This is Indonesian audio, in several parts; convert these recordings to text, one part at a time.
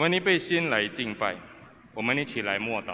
们预备心来敬拜，我们一起来默祷。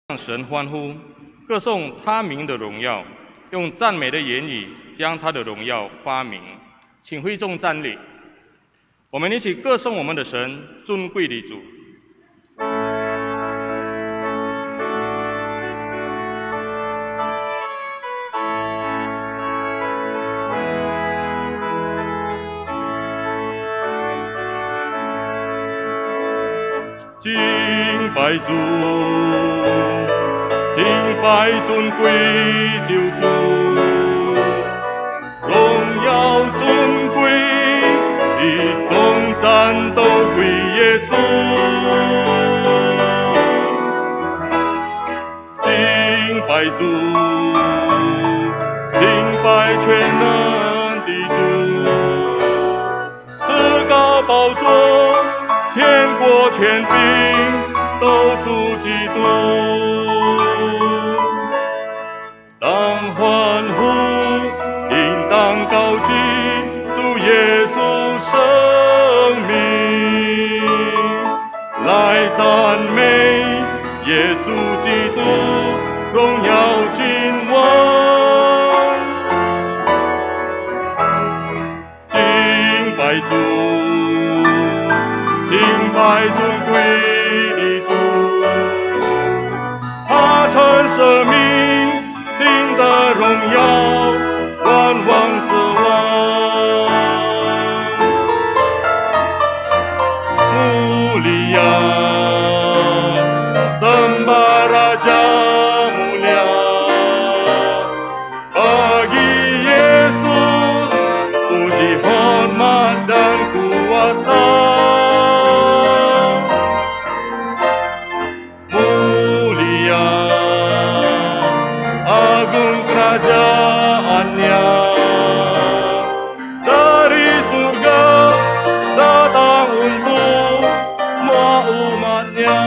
向神欢呼，歌颂他名的荣耀，用赞美的言语将他的荣耀发明。请会众站立，我们一起歌颂我们的神，尊贵的主。敬拜主，敬拜尊贵救主，荣耀尊贵的颂赞都归耶稣。敬拜主，敬拜全能的主，至高宝座，天国权柄都属基督。当欢呼，应当高举主耶稣生命，来赞美耶稣基督，荣耀君王。敬拜主，敬拜尊贵的主，他曾舍命，尽得荣耀，万王之王。穆利亚，森巴拉加穆利亚，bagi Yesus puji hormat dan kuasa. Kerajaannya dari surga datang untuk semua umatnya.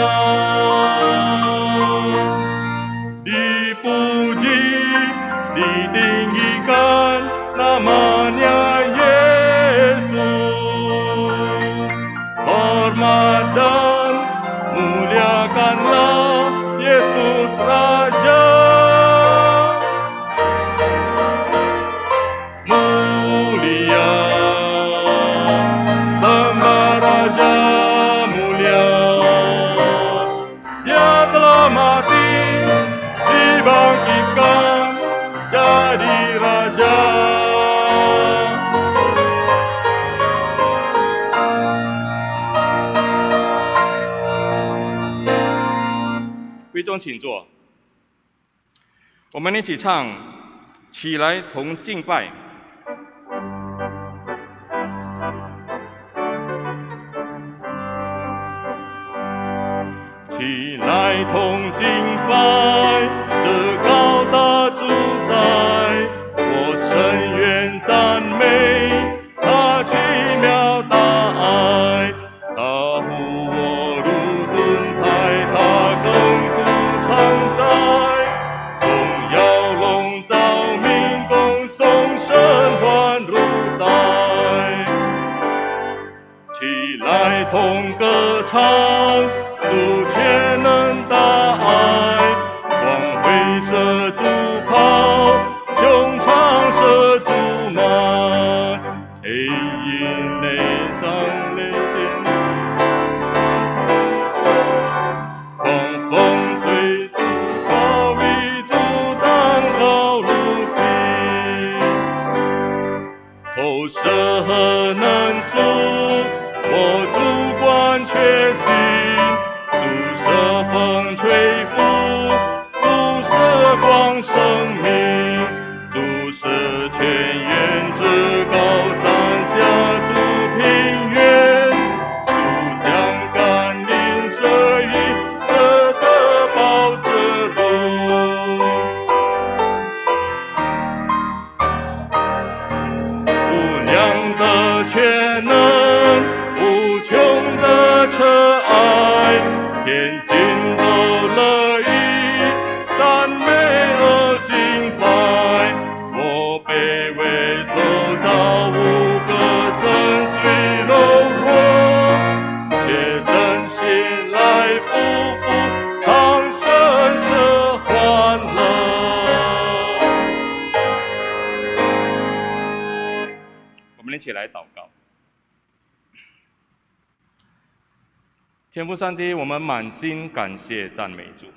请坐。我们一起唱《起来同敬拜》。起来同敬拜，这高大主宰，我深愿赞美他奇妙大爱。他护我如盾牌，他亘古常在，荣耀笼罩民共颂声欢如带。起来同歌唱，主全能大爱，光辉射主炮，穹苍射主马，黑鹰内脏雷电，狂风吹主高立，阻挡道路行，投射和能速，我主管确信。主射风吹拂，主射光生命，主射泉源至高山下，主平原，主将甘霖射雨，射得保之路。无量的全能，无穷的慈爱。天尽都乐意赞美和敬拜，我卑微受造物歌声虽柔弱，却真心来夫妇唱声是欢乐。我们一起来祷告。天父上帝，我们满心感谢赞美主，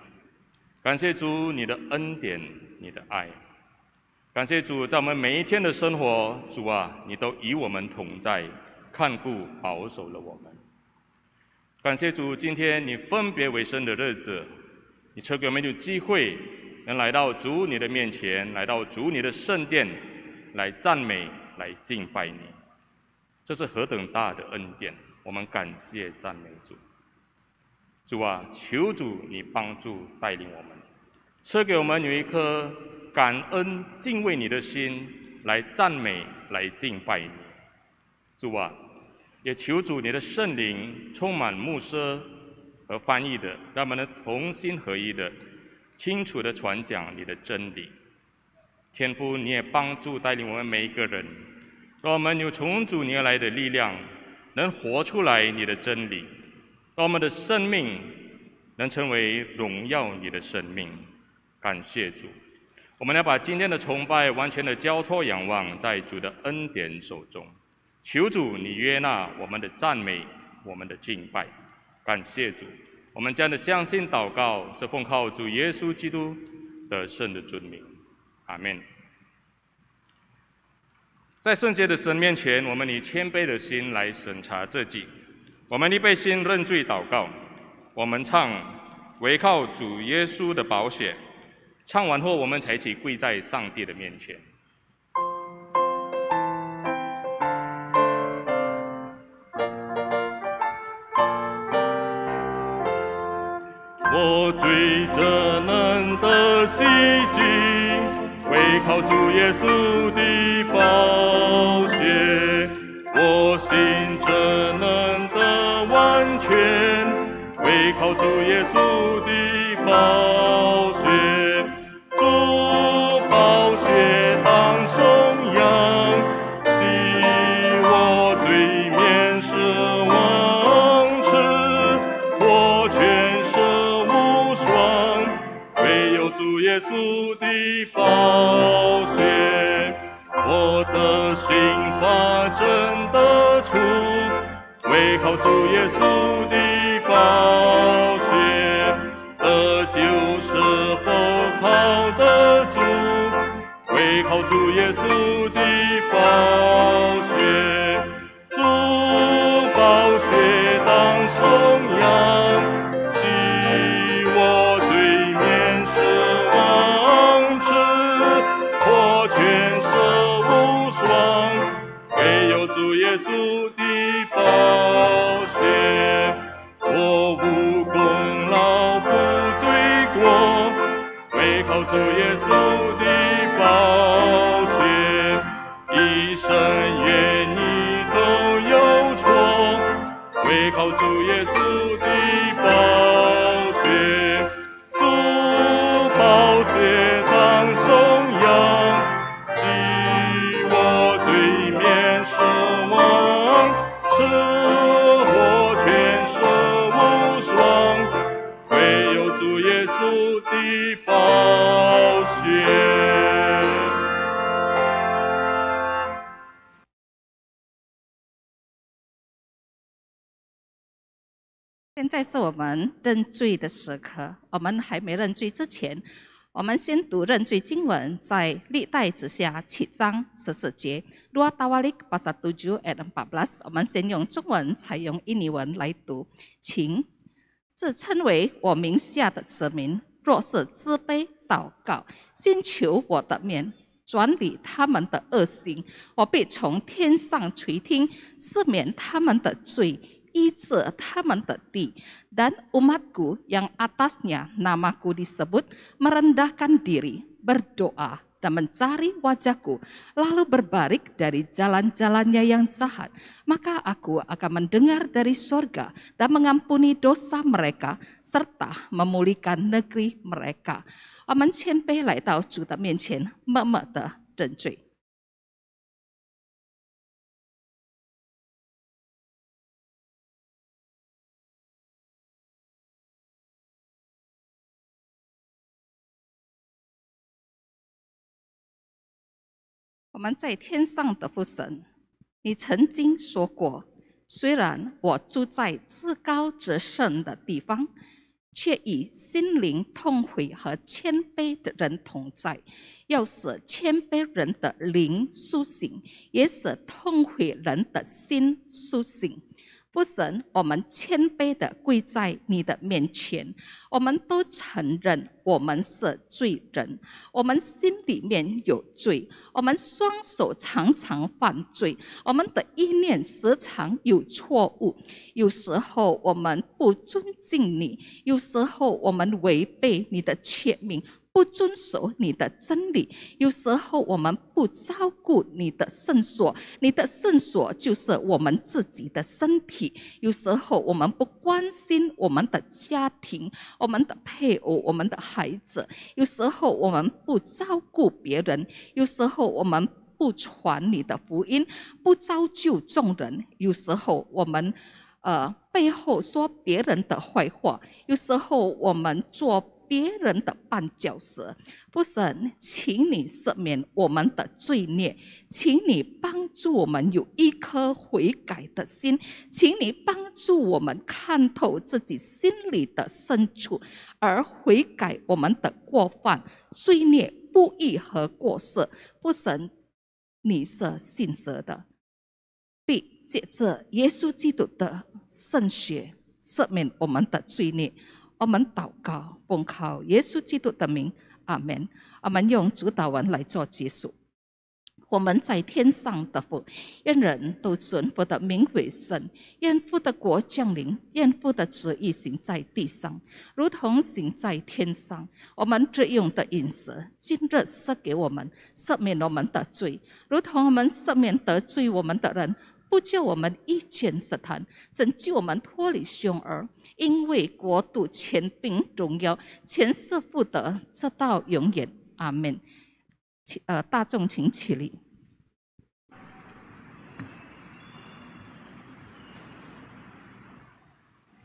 感谢主你的恩典，你的爱，感谢主在我们每一天的生活，主啊，你都与我们同在，看顾保守了我们。感谢主，今天你分别为圣的日子，你赐给我们有机会能来到主你的面前，来到主你的圣殿，来赞美，来敬拜你，这是何等大的恩典！我们感谢赞美主。主啊，求主你帮助带领我们，赐给我们有一颗感恩敬畏你的心，来赞美，来敬拜你。主啊，也求主你的圣灵充满牧师和翻译的，让我们能同心合一的、清楚的传讲你的真理。天父，你也帮助带领我们每一个人，让我们有从主你而来的力量，能活出来你的真理。让我们的生命能成为荣耀你的生命，感谢主。我们要把今天的崇拜完全的交托仰望在主的恩典手中，求主你悦纳我们的赞美，我们的敬拜，感谢主。我们这样的相信祷告是奉靠主耶稣基督得胜的尊名，阿们。在圣洁的神面前，我们以谦卑的心来审查自己。我们预备心认罪祷告，我们唱唯靠主耶稣的宝血。唱完后，我们才一起跪在上帝的面前。我罪责能得洗净，唯靠主耶稣的宝血。我心只能得完全，唯靠主耶稣的宝血。主宝血当颂扬，洗我罪免是枉耻，脱全是无双，唯有主耶稣的宝血。我的心法真得出，唯靠主耶稣的宝血。得救是否靠得住，唯靠主耶稣的宝血。主宝血当颂扬，洗我罪唯靠主耶稣的宝血，一生愿你都有错。唯靠主耶稣的宝血，主宝血当颂扬，洗我罪免赦亡，使我全身无双。唯有主耶稣的宝血。现在是我们认罪的时刻。我们还没认罪之前，我们先读认罪经文，在历代志下7章14节。2 Tawalik pasal 7 ayat 14。我们先用中文，采用印尼文来读。请自称为我名下的子民，若是自卑祷告，先求我的面，转离他们的恶行，我必从天上垂听，赦免他们的罪，医治他们的地. Dan umatku yang atasnya namaku disebut merendahkan diri, berdoa dan mencari wajahku, lalu berbalik dari jalan-jalannya yang jahat, maka aku akan mendengar dari sorga dan mengampuni dosa mereka, serta memulihkan negeri mereka. 我们谦卑来到主的面前，默默的认罪。我们在天上的父神，你曾经说过，虽然我住在至高至圣的地方，却与心灵痛悔和谦卑的人同在，要使谦卑人的灵苏醒，也使痛悔人的心苏醒。父神，我们谦卑的跪在你的面前，我们都承认我们是罪人，我们心里面有罪，我们双手常常犯罪，我们的意念时常有错误，有时候我们不尊敬你，有时候我们违背你的诫命，不遵守你的真理，有时候我们不照顾你的圣所，你的圣所就是我们自己的身体，有时候我们不关心我们的家庭，我们的配偶，我们的孩子，有时候我们不照顾别人，有时候我们不传你的福音，不造就众人，有时候我们背后说别人的坏话，有时候我们做别人的绊脚石。父神，请你赦免我们的罪孽，请你帮助我们有一颗悔改的心，请你帮助我们看透自己心里的深处，而悔改我们的过犯、罪孽、不义和过失。父神，你是信实的，必借着耶稣基督的圣血赦免我们的罪孽。我们祷告，奉靠耶稣基督的名，阿们。我们用主祷文来做结束。我们在天上的父，愿人都尊父的名为圣，愿父的国降临，愿父的旨意行在地上，如同行在天上。我们日用的饮食，今日赐给我们，赦免我们的罪，如同我们赦免得罪我们的人，不叫我们遇见试探，拯救我们脱离凶恶。因为国度、权柄、荣耀，全是父的，直到永远。阿们。大众请起立。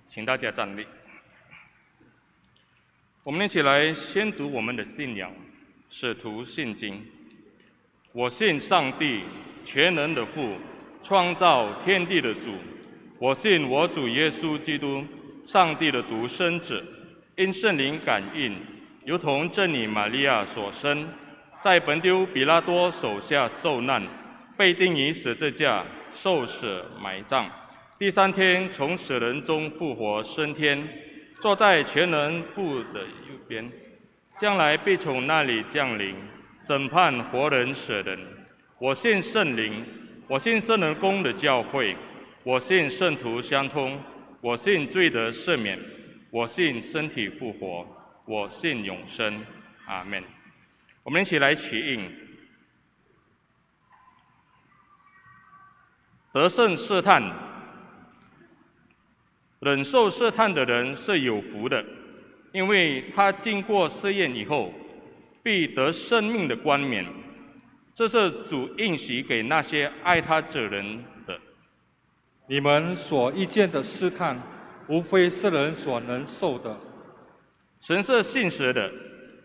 请大家站立。我们一起来宣读我们的信仰，使徒信经。我信上帝，全能的父，创造天地的主。我信我主耶稣基督，上帝的独生子，因圣灵感应，如同真理玛利亚所生，在本丢比拉多手下受难，被钉于十字架，受死埋葬，第3天从死人中复活升天，坐在全能父的右边，将来必从那里降临，审判活人死人。我信圣灵，我信圣人公的教会，我信圣徒相通，我信罪得赦免，我信身体复活，我信永生。阿门。我们一起来起应，得胜试探，忍受试探的人是有福的，因为他经过试验以后，必得生命的冠冕。这是主应许给那些爱他之人的。你们所遇见的试探，无非是人所能受的。神是信实的，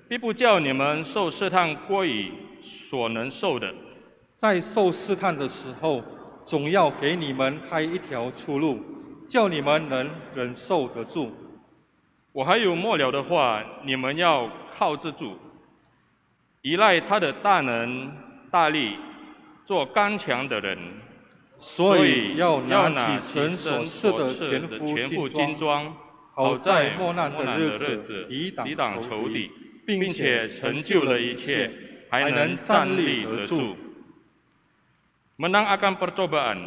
必不叫你们受试探过于所能受的。在受试探的时候，总要给你们开一条出路，叫你们能忍受得住。我还有末了的话，你们要靠自主，依赖他的大能大力，做刚强的人。所以要拿起神所赐的全副金装，好在磨难的日子抵挡仇敌，并且成就了一切，还能站立得住。Menang akan percobaan.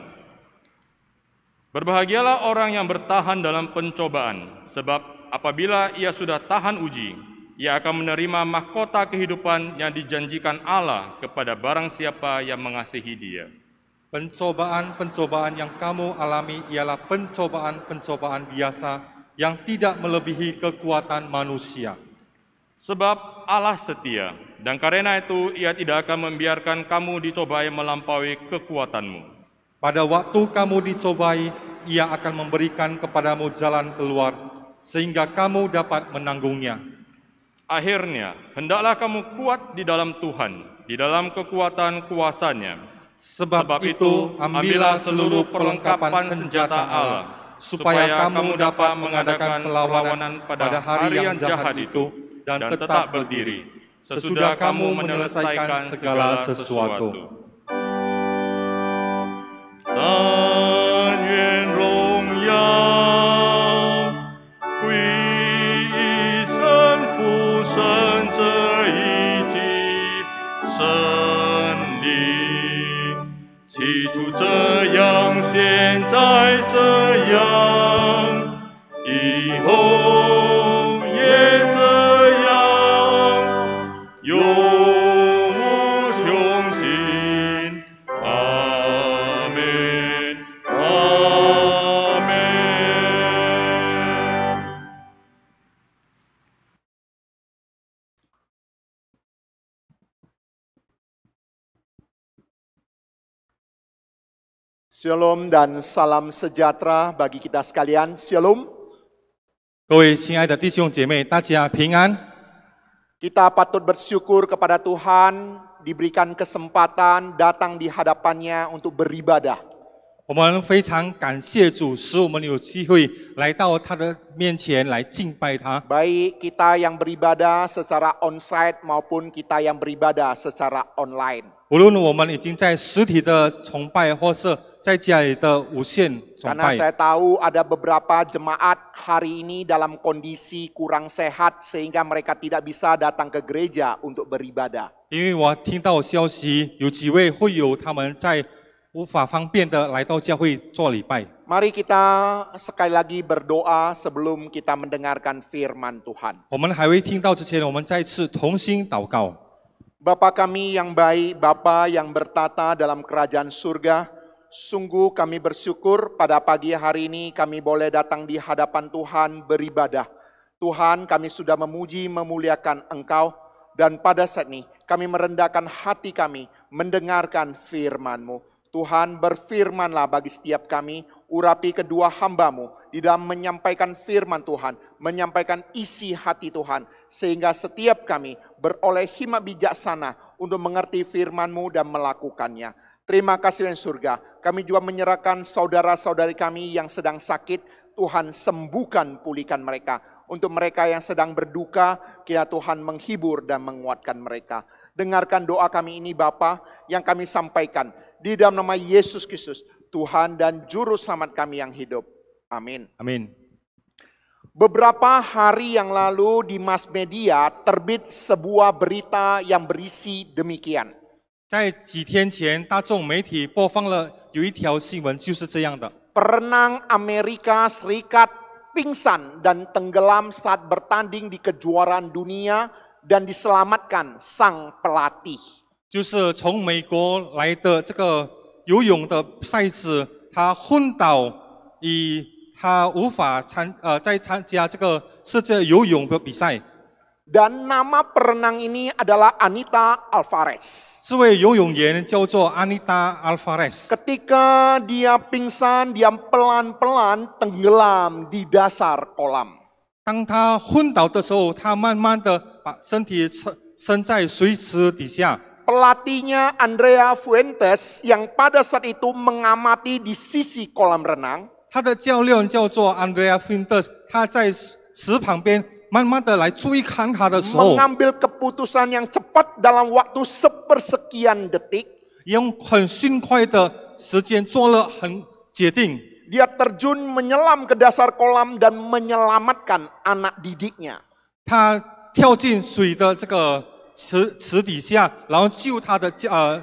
Berbahagialah orang yang bertahan dalam pencobaan, sebab apabila ia sudah tahan uji, ia akan menerima mahkota kehidupan yang dijanjikan Allah kepada barang siapa yang mengasihi Dia. Pencobaan-pencobaan yang kamu alami ialah pencobaan-pencobaan biasa yang tidak melebihi kekuatan manusia. Sebab Allah setia, dan karena itu Ia tidak akan membiarkan kamu dicobai melampaui kekuatanmu. Pada waktu kamu dicobai, Ia akan memberikan kepadamu jalan keluar, sehingga kamu dapat menanggungnya. Akhirnya, hendaklah kamu kuat di dalam Tuhan, di dalam kekuatan kuasa-Nya. Sebab itu, ambillah seluruh perlengkapan senjata Allah, supaya kamu dapat mengadakan perlawanan pada hari yang jahat itu, dan tetap berdiri, sesudah kamu menyelesaikan segala sesuatu. 但愿荣耀归于神父神这一级神灵，起初这样，现在这样，以后也这样，永无穷尽。阿门，阿门。Shalom dan salam sejahtera bagi kita sekalian. Shalom. 各位亲爱的弟兄姐妹，大家平安。 Kita patut bersyukur kepada Tuhan diberikan kesempatan datang di hadapannya untuk beribadah. 我们非常感谢主，使我们有机会来到他的面前来敬拜他。 Baik kita yang beribadah secara onsite maupun kita yang beribadah secara online. 无论我们已经在实体的崇拜，或是在家里的无线崇 Karena 拜， saya tahu ada beberapa jemaat hari ini dalam kondisi kurang sehat sehingga mereka tidak bisa datang ke gereja untuk beribadah. 因为我听到消息，有几位会友他们在无法方便的来到教会做礼拜。 Mari kita sekali lagi berdoa sebelum kita mendengarkan firman Tuhan. 我们还未听到之前，我们再次同心祷告。 Bapa kami yang baik, Bapa yang bertata dalam kerajaan surga, sungguh kami bersyukur pada pagi hari ini kami boleh datang di hadapan Tuhan beribadah. Tuhan, kami sudah memuji, memuliakan Engkau, dan pada saat ini kami merendahkan hati kami mendengarkan firman-Mu. Tuhan, berfirmanlah bagi setiap kami, urapi kedua hamba-Mu di dalam menyampaikan firman Tuhan, menyampaikan isi hati Tuhan, sehingga setiap kami beroleh hikmat bijaksana untuk mengerti firman-Mu dan melakukannya. Terima kasih Tuhan surga, kami juga menyerahkan saudara-saudari kami yang sedang sakit, Tuhan sembuhkan, pulihkan mereka. Untuk mereka yang sedang berduka, kiranya Tuhan menghibur dan menguatkan mereka. Dengarkan doa kami ini Bapa yang kami sampaikan. Di dalam nama Yesus Kristus, Tuhan dan Juru Selamat kami yang hidup. Amin. Amin。 Beberapa hari yang lalu di mass media terbit sebuah berita yang berisi demikian. 在几天前，大众媒体播放了有一条新闻，就是这样的： Perenang Amerika Serikat pingsan dan tenggelam saat bertanding di kejuaraan dunia dan diselamatkan sang pelatih. 就是从美国来的这个游泳的赛子，他昏倒，他无法再参加这个世界游泳的比赛。 Dan nama perenang ini adalah Anita Alvarez. 这位游泳员叫做 Anita Alvarez。 Ketika dia pingsan, dia pelan-pelan tenggelam di dasar kolam. 当他昏倒的时候，他慢慢的把身体伸在水池底下。 Pelatihnya Andrea Fuentes yang pada saat itu mengamati di sisi kolam renang. 他的教练叫做 Andrea Fuentes， 他在池旁边慢慢的来注意看他的时候， mengambil keputusan yang cepat dalam waktu sepersekian detik. 用很迅快的时间做了很决定。 Dia terjun menyelam ke dasar kolam dan menyelamatkan anak didiknya. 他跳进水的这个池底下，然后救他的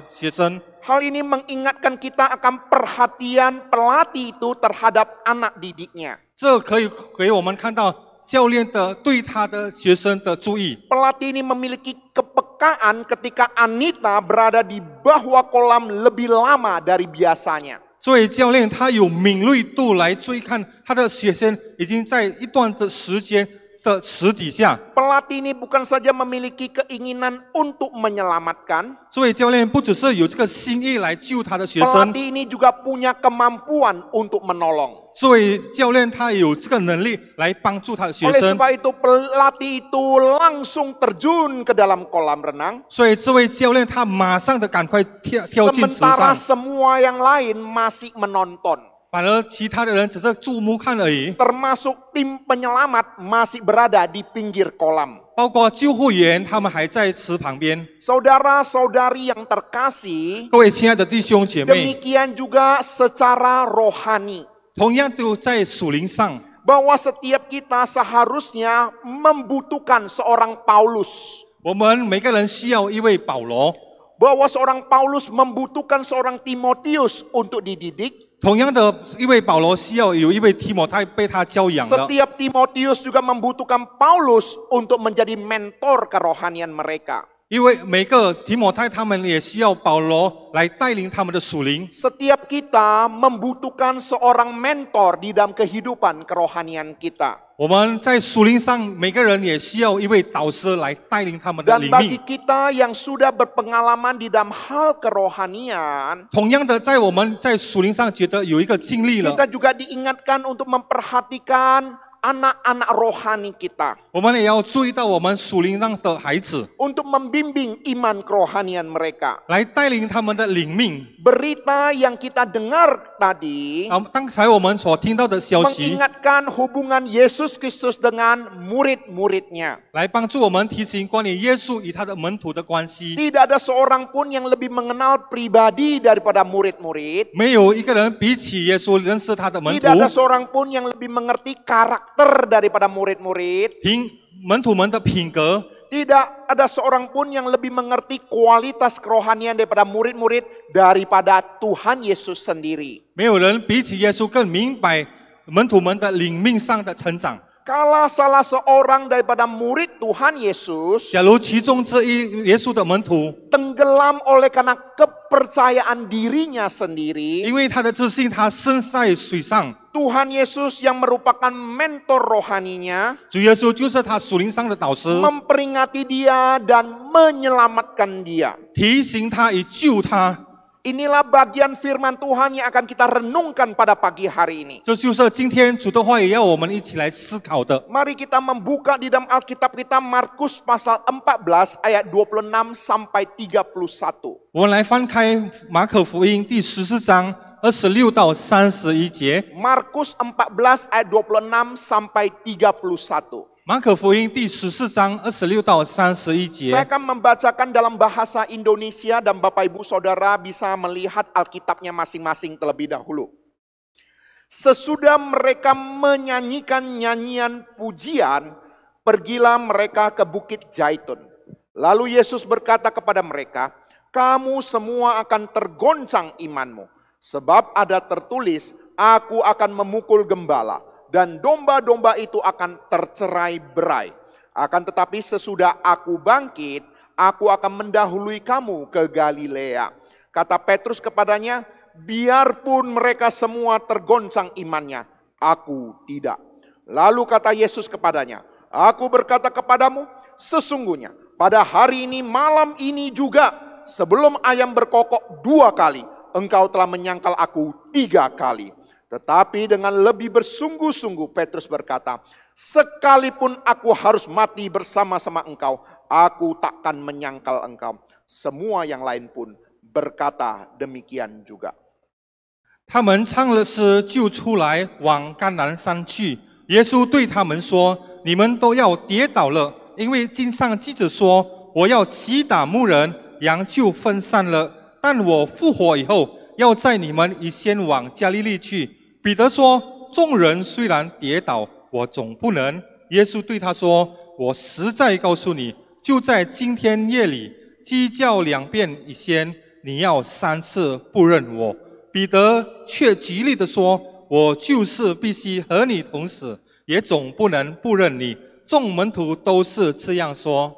学生。 Hal ini mengingatkan kita akan perhatian pelatih itu terhadap anak didiknya. 这可以给我们看到教练的对他的学生的注意。 Pelatih ini memiliki kepekaan ketika Anita berada di bawah kolam lebih lama dari biasanya. 作为教练，他有敏锐度来注意看他的学生已经在一段的时间的池底下。 Pelatih ini bukan saja memiliki keinginan untuk menyelamatkan, 作为教练，不只是有这个心意来救他的学生， pelatih ini juga punya kemampuan untuk menolong. 作为教练，他有这个能力来帮助他的学 Oleh 生。 sebab itu pelatih itu langsung terjun ke dalam kolam renang. 所以这位教练他马上的赶快跳进池 Sementara 上， semua yang lain masih menonton. 反而其他的人只是注目看而已。 Termasuk tim penyelamat masih berada di pinggir kolam. 包括救护员，他们还在池旁边。 Saudara-saudari yang terkasih, 各位亲爱的弟兄姐妹， demikian juga secara rohani. 同样都在属灵上， Bahwa setiap kita seharusnya membutuhkan seorang Paulus. 我们每个人需要一位保罗。 Bahwa seorang Paulus membutuhkan seorang Timotius untuk dididik. 同样的，一位保罗需要有一位提摩太被他教养的。 Setiap Timotius juga membutuhkan Paulus untuk menjadi mentor kerohanian mereka. 因为每个提摩太他们也需要保罗来带领他们的属灵。 Setiap kita membutuhkan seorang mentor di dalam kehidupan kerohanian kita. 我们在属灵上，每个人也需要一位导师来带领他们的 Dan 灵 bagi 命。 kita yang sudah berpengalaman di dalam hal kerohanian, 同样的，在我们在属灵上觉得有一个经历了， kita juga diingatkan untuk memperhatikan anak-anak rohani kita. 我们也要注意到我们属灵上的孩子， Untuk membimbing iman kerohanian mereka. 来带领他们的灵命。 Berita yang kita dengar tadi 刚才我们所听到的消息， mengingatkan hubungan Yesus Kristus dengan murid-muridnya. 来帮助我们提醒关于耶稣与他的门徒的关系。 Tidak ada seorang pun yang lebih mengenal pribadi daripada murid-murid. 没有一个人比起耶稣认识他的门徒 Tidak，ada seorang pun yang lebih mengerti karakter daripada murid-murid. 门徒们的品格。 Tidak ada seorang pun yang lebih mengerti kualitas kerohanian daripada murid-murid daripada Tuhan Yesus sendiri. 没有人比起耶稣更明白门徒们的灵命上的成长。 Kalau salah seorang daripada murid Tuhan Yesus 假如其中之一耶稣的门徒， tenggelam oleh karena kepercayaan dirinya sendiri, 因为他的自信，他身在水上， Tuhan Yesus yang merupakan mentor rohaninya 主耶稣就是他属灵上的导师， memperingati dia dan menyelamatkan dia. 提醒他与救他。 Inilah bagian firman Tuhan yang akan kita renungkan pada pagi hari ini. 这就是今天主的话也要我们一起来思考的。 Mari kita membuka di dalam Alkitab kita Markus pasal 14 ayat 26 sampai 31. 我们来翻开马可福音第14章26到31节。 Markus 14 ayat 26 sampai 31. 马可福音第14章26到31节。 Saya akan membacakan dalam bahasa Indonesia dan Bapak Ibu Saudara bisa melihat Alkitabnya masing-masing terlebih dahulu. Sesudah mereka menyanyikan nyanyian pujian, pergilah mereka ke Bukit Zaitun. Lalu Yesus berkata kepada mereka, "Kamu semua akan tergoncang imanmu, sebab ada tertulis, Aku akan memukul gembala, dan domba-domba itu akan tercerai-berai. Akan tetapi sesudah aku bangkit, aku akan mendahului kamu ke Galilea. Kata Petrus kepadanya, biarpun mereka semua tergoncang imannya, aku tidak. Lalu kata Yesus kepadanya, aku berkata kepadamu, sesungguhnya pada hari ini, malam ini juga, sebelum ayam berkokok 2 kali, engkau telah menyangkal aku 3 kali. Tetapi dengan lebih bersungguh-sungguh Petrus berkata, sekalipun aku harus mati bersama-sama engkau, aku takkan menyangkal engkau. Semua yang lain pun berkata demikian juga. 他们唱了诗，就出来往橄榄山去。耶稣对他们说：“你们都要跌倒了，因为经上记着说，我要击打牧人，羊就分散了。但我复活以后，要在你们以先往加利利去。”彼得说：“众人虽然跌倒，我总不能。”耶稣对他说：“我实在告诉你，就在今天夜里，鸡叫2遍以先，你要3次不认我。”彼得却极力地说：“我就是必须和你同死，也总不能不认你。”众门徒都是这样说。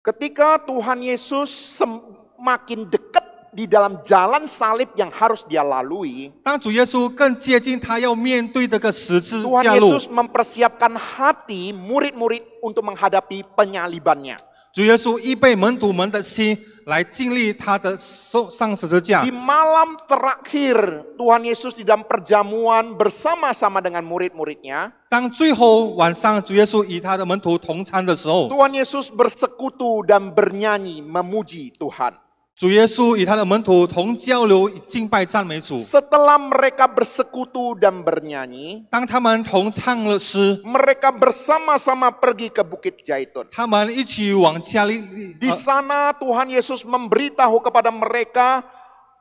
Ketika Tuhan Yesus semakin dekat di dalam jalan salib yang harus dia lalui, 当主耶稣更接近他要面对这个十字 Tuhan 架路， Yesus mempersiapkan hati murid-murid untuk menghadapi penyalibannya. 主耶稣预备门徒们的心来经历他的上十字架 Di。malam terakhir, Tuhan Yesus di dalam perjamuan bersama-sama dengan murid-muridnya, 当最后晚上主耶稣与他的门徒同餐的时候， Tuhan Yesus bersekutu dan bernyanyi memuji Tuhan. 主耶稣与他的门徒同交流敬拜赞美主。 Setelah mereka bersekutu dan bernyanyi, 当他们同唱了诗， mereka bersama-sama pergi ke Bukit Zaitun. 他们一起往加利利 Di sana Tuhan Yesus memberitahu kepada mereka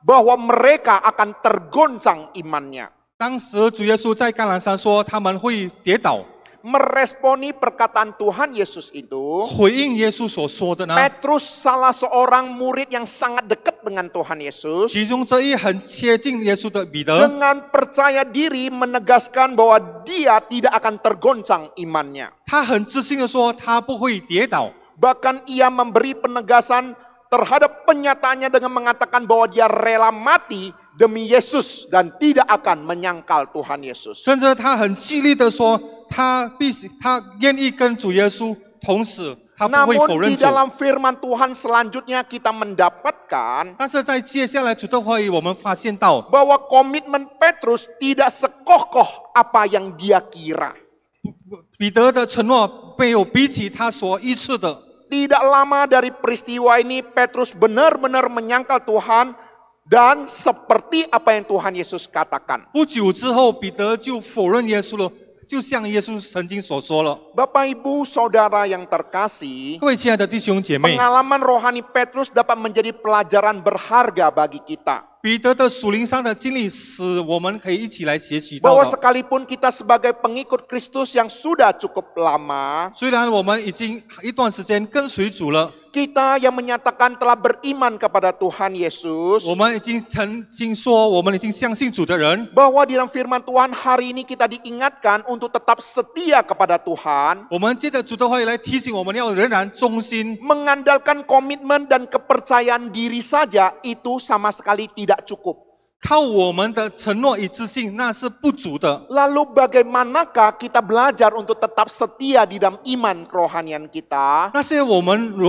bahwa mereka akan tergoncang imannya. 当时主耶稣在橄榄山说他们会跌倒， Meresponi perkataan Tuhan Yesus itu, 回应耶稣所说的呢， Petrus salah seorang murid yang sangat dekat dengan Tuhan Yesus, 其中这一很接近耶稣的彼得， dengan percaya diri menegaskan bahwa dia tidak akan tergoncang imannya. 他很自信的说他不会跌倒， Bahkan ia memberi penegasan terhadap penyataannya dengan mengatakan bahwa dia rela mati demi Yesus dan tidak akan menyangkal Tuhan Yesus. 甚至他很激励的说他愿意跟主耶稣同死，他不会否 Namun 认 di 主。 dalam firman Tuhan selanjutnya kita mendapatkan 但是在接下来主的会议，我们发现到 bahwa komitmen Petrus tidak sekokoh apa yang dia kira. 彼得的承诺没有比起他所预测的。 Tidak lama dari peristiwa ini Petrus benar-benar menyangkal Tuhan dan seperti apa yang Tuhan Yesus katakan. 不久之后，彼得就否认耶稣了，就像耶稣曾经所说了。 Bapak Ibu Saudara yang terkasih, 各位亲爱的弟兄姐妹， pengalaman rohani Petrus dapat menjadi pelajaran berharga bagi kita. 彼得的属灵上的经历，使我们可以一起来学习到 Bahwa 的。 sekalipun kita sebagai pengikut Kristus yang sudah cukup lama, 虽然我们已经一段时间跟随主了， kita yang menyatakan telah beriman kepada Tuhan Yesus, 我们已经曾经说我们已经相信主的人， bahwa di dalam firman Tuhan hari ini kita diingatkan untuk tetap setia kepada Tuhan, 我们借着主的话语来提醒我们要仍然忠心。 mengandalkan komitmen dan kepercayaan diri saja itu sama sekali tidak cukup. 靠我们的承诺与自信那是不足的。 Lalu bagaimanakah kita belajar untuk tetap setia di dalam iman kerohanian kita?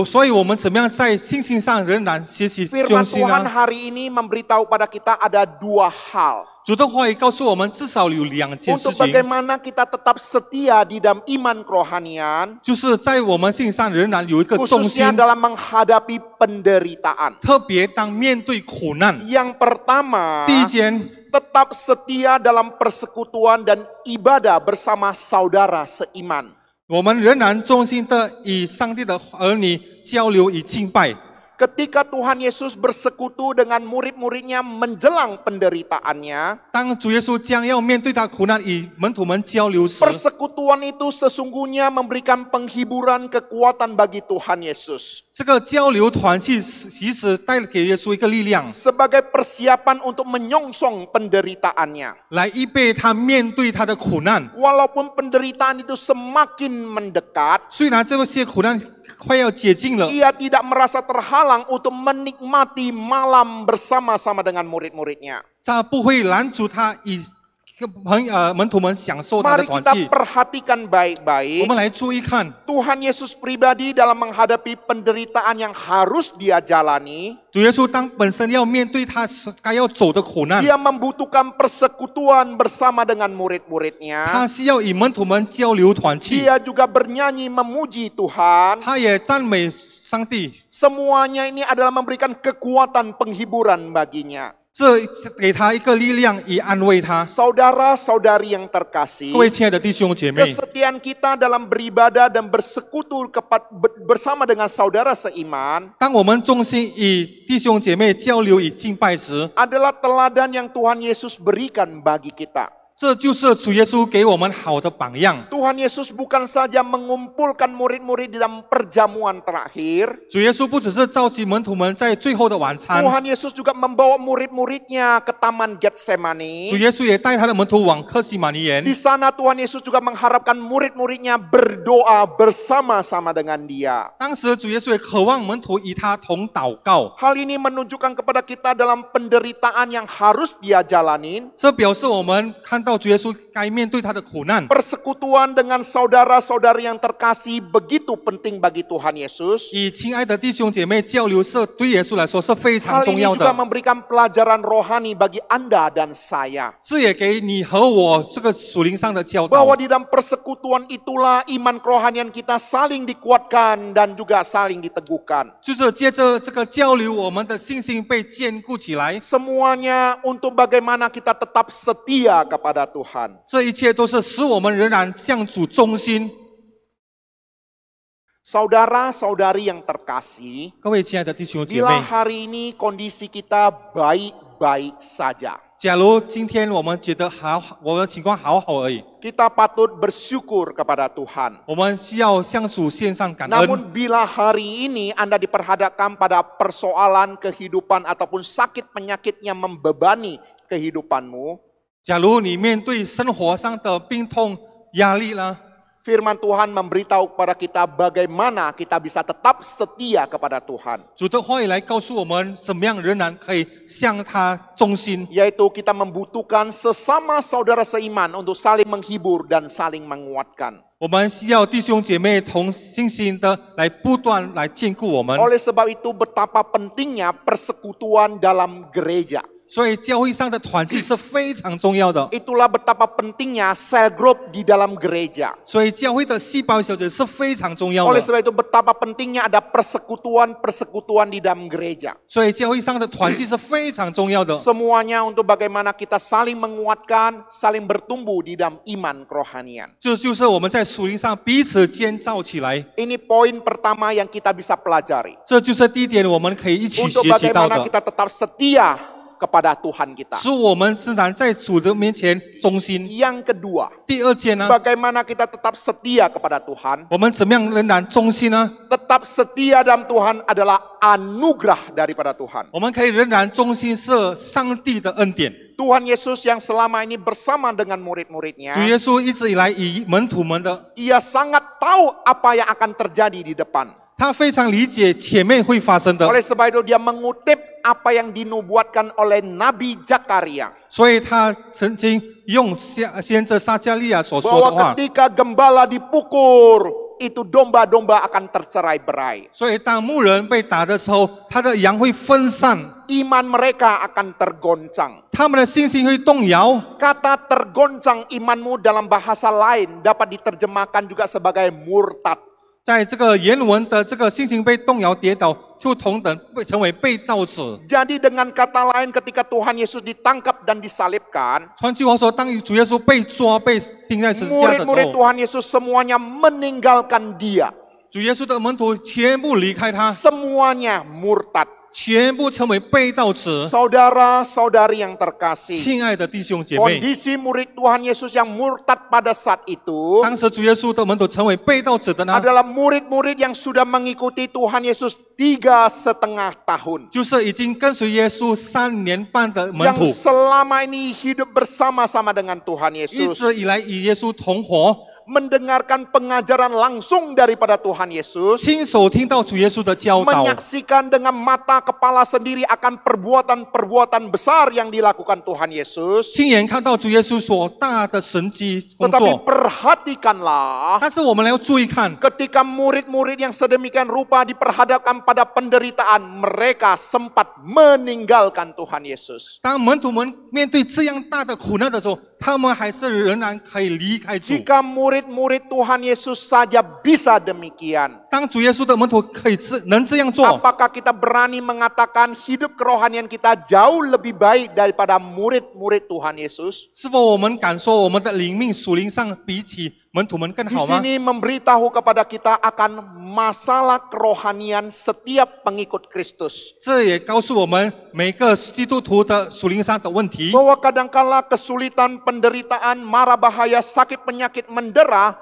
所以我们怎么样在信心上仍然学习忠 Firman 心 Tuhan 呢？ hari ini memberitahu pada kita ada 2 hal. 主的话语告诉我们，至少有2件事 Untuk 情， bagaimana kita tetap setia di dalam iman kerohanian, 就是在我们信上仍然有一个重心 khususnya，dalam menghadapi penderitaan. 特别当面对苦难。 Yang pertama, 第一件， tetap setia dalam persekutuan dan ibadah bersama saudara seiman. 我们仍然忠心的与上帝的儿女交流与敬拜。ketika Tuhan Yesus bersekutu dengan murid-muridnya menjelang penderitaannya, 当主耶稣将要面对他苦难与门徒们交流时， persekutuan itu sesungguhnya memberikan penghiburan kekuatan bagi Tuhan Yesus. 这个交流团契其实带给耶稣一个力量， Sebagai persiapan untuk menyongsong penderitaannya. 来预备他面对他的苦难。 Walaupun penderitaan itu semakin mendekat, 虽然这些苦难快要接近了， ia tidak merasa terhalang untuk menikmati malam bersama-sama dengan murid-muridnya. 他不会拦阻他以门徒们享受他的 Mari 团 kita 契。 perhatikan 我 baik-baik. 们来注意看， Tuhan Yesus pribadi dalam menghadapi penderitaan yang harus dia jalani, 主耶稣当本身要面对他该要走的苦难， dia membutuhkan persekutuan bersama dengan 他 murid-muridnya. 需要与门徒们交流团契， Dia juga bernyanyi memuji Tuhan. 他也赞美上帝。 Semuanya ini adalah memberikan kekuatan penghiburan baginya. 这给他一个力量，以安慰他。 Saudara-saudari yang terkasih, 各位亲爱的弟兄姐妹， kesetiaan kita dalam beribadah dan bersekutu bersama dengan saudara seiman 当我们衷心与弟兄姐妹交流与敬拜时， adalah teladan yang Tuhan Yesus berikan bagi kita. 这就是主耶稣给我们好的榜样。 Tuhan Yesus bukan saja mengumpulkan murid-murid di dalam perjamuan terakhir, 主耶稣不只是召集门徒们在最后的晚餐， Tuhan Yesus juga membawa murid-muridnya ke Taman 主 Getsemani. 耶稣也带他的门徒往客西马尼园。 Di sana Tuhan Yesus juga mengharapkan murid-muridnya berdoa bersama-sama dengan dia. 当时主耶稣也渴望门徒与他同祷告， Hal ini menunjukkan kepada kita dalam penderitaan yang harus dia jalanin, 这表示我们看到主耶稣该面对他的苦难。 persekutuan dengan saudara-saudari yang terkasih begitu penting bagi Tuhan Yesus. 与亲爱的弟兄姐妹交流是对耶稣来说是非常 Hal 重 ini 要 juga 的， memberikan pelajaran rohani bagi Anda dan saya. 这也给你和我这个属灵上的教导 Bahwa。di dalam persekutuan itulah iman kerohanian kita saling dikuatkan dan juga saling diteguhkan. 就是借着这个交流，我们的信心被坚固起来。 Semuanya untuk bagaimana kita tetap setia kepada Tuhan. 这一切都是使我们仍然向主忠心。 Saudara-saudari yang terkasih, 各位亲爱的弟兄姐 bila 妹， hari ini kondisi kita baik-baik saja, 假如今天我们觉得我们的情况好好而已， kita patut bersyukur kepada Tuhan. 我们需要向主献上感恩。 Namun bila hari ini Anda diperhadapkan pada persoalan kehidupan ataupun sakit penyakit yang membebani kehidupanmu, 假如你面对生活上的病痛、压力呢？ firman Tuhan memberitahu kepada kita bagaimana kita bisa tetap setia kepada Tuhan. 主的话语来告诉我们，怎么样仍然可以向他忠心。 Yaitu kita membutuhkan sesama saudara seiman untuk saling menghibur dan saling menguatkan. 我们需要弟兄姐妹同信心的来不断来兼顾我们。 Oleh sebab itu betapa pentingnya persekutuan dalam gereja. 所以教会上的团契是非常重要的。 Itulah betapa pentingnya cell group di dalam gereja. 所以教会的细胞小组是非常重要 Oleh 的。 sebab itu betapa pentingnya ada persekutuan-persekutuan di dalam gereja. 所以教会上的团契是非常重要的。 Semuanya untuk bagaimana kita saling menguatkan, saling bertumbuh di dalam iman kerohanian. 这就是我们在属灵上彼此建造起来。 Ini poin pertama yang kita bisa pelajari. 这就是第一点，我们可以一起 Untuk 学习到 bagaimana 的， kita tetap setia kepada Tuhan kita. 使我们自然在主的面前忠心。 Yang kedua, 第二件呢， bagaimana kita tetap setia kepada Tuhan. 我们怎么样仍然忠心呢？ Tetap setia dalam Tuhan adalah anugerah daripada Tuhan. 我们可以仍然忠心是上帝的恩典。 Tuhan Yesus yang selama ini bersama dengan 主 murid-muridnya, 耶稣一直以来与门徒们的， ia sangat tahu apa yang akan terjadi di depan. 他非常理解前面会发生的， Oleh sebab itu dia mengutip apa yang dinubuatkan oleh Nabi Zakaria. 所以他曾经用先知撒迦利亚所说的 Bahwa 话。 ketika gembala dipukul, itu domba-domba akan tercerai-berai. 所以当牧人被打的时候，他的羊会分散， Iman mereka akan tergoncang. 他们的信心会动摇。 Kata tergoncang imanmu dalam bahasa lain dapat diterjemahkan juga sebagai murtad. 在这个原文的这个信心被动摇跌倒，就同等被成为被盗者。 Jadi dengan kata lain ketika Tuhan Yesus ditangkap dan disalibkan, 换句话说，当主耶稣被抓、被钉在十字架的时 murid-murid 候， Tuhan Yesus semuanya meninggalkan dia. 主耶稣的门徒全部离开他， Semuanya murtad. 全部成为背道者。 Saudara-saudari yang terkasih, 亲爱的弟兄姐妹， kondisi murid Tuhan Yesus yang murtad pada saat itu 当时主耶稣的门徒成为背道者的呢， adalah murid-murid yang sudah mengikuti Tuhan Yesus 3,5 tahun. 就是已经跟随耶稣3年半的门徒， Yang selama ini hidup bersama-sama dengan Tuhan 一 Yesus. 直以来与耶稣同活， Mendengarkan pengajaran langsung daripada Tuhan Yesus. 亲手听到主耶稣的教导， Menyaksikan dengan mata kepala sendiri akan perbuatan-perbuatan besar yang dilakukan Tuhan Yesus. 亲眼看到主耶稣所大的神迹工 Tetapi 作。 perhatikanlah, 但是我们要注意看， ketika murid-murid yang sedemikian rupa diperhadapkan pada penderitaan, mereka sempat meninggalkan Tuhan Yesus. 当门徒们面对这样大的苦难的时候，他们还是仍然可以离开主。 Jika murid-murid Tuhan Yesus saja bisa demikian, 当主耶稣的门徒能这样做， apakah kita berani mengatakan hidup kerohanian kita jauh lebih baik daripada murid-murid Tuhan Yesus? 是否我们敢说我们的灵命属灵上比起门徒们更 Di 好吗？ sini memberitahu kepada kita akan masalah kerohanian setiap pengikut Kristus. 这也告诉我们每个基督徒的属灵上的问题。 Bahwa kadangkala kesulitan, penderitaan, mara bahaya, sakit penyakit, mendera,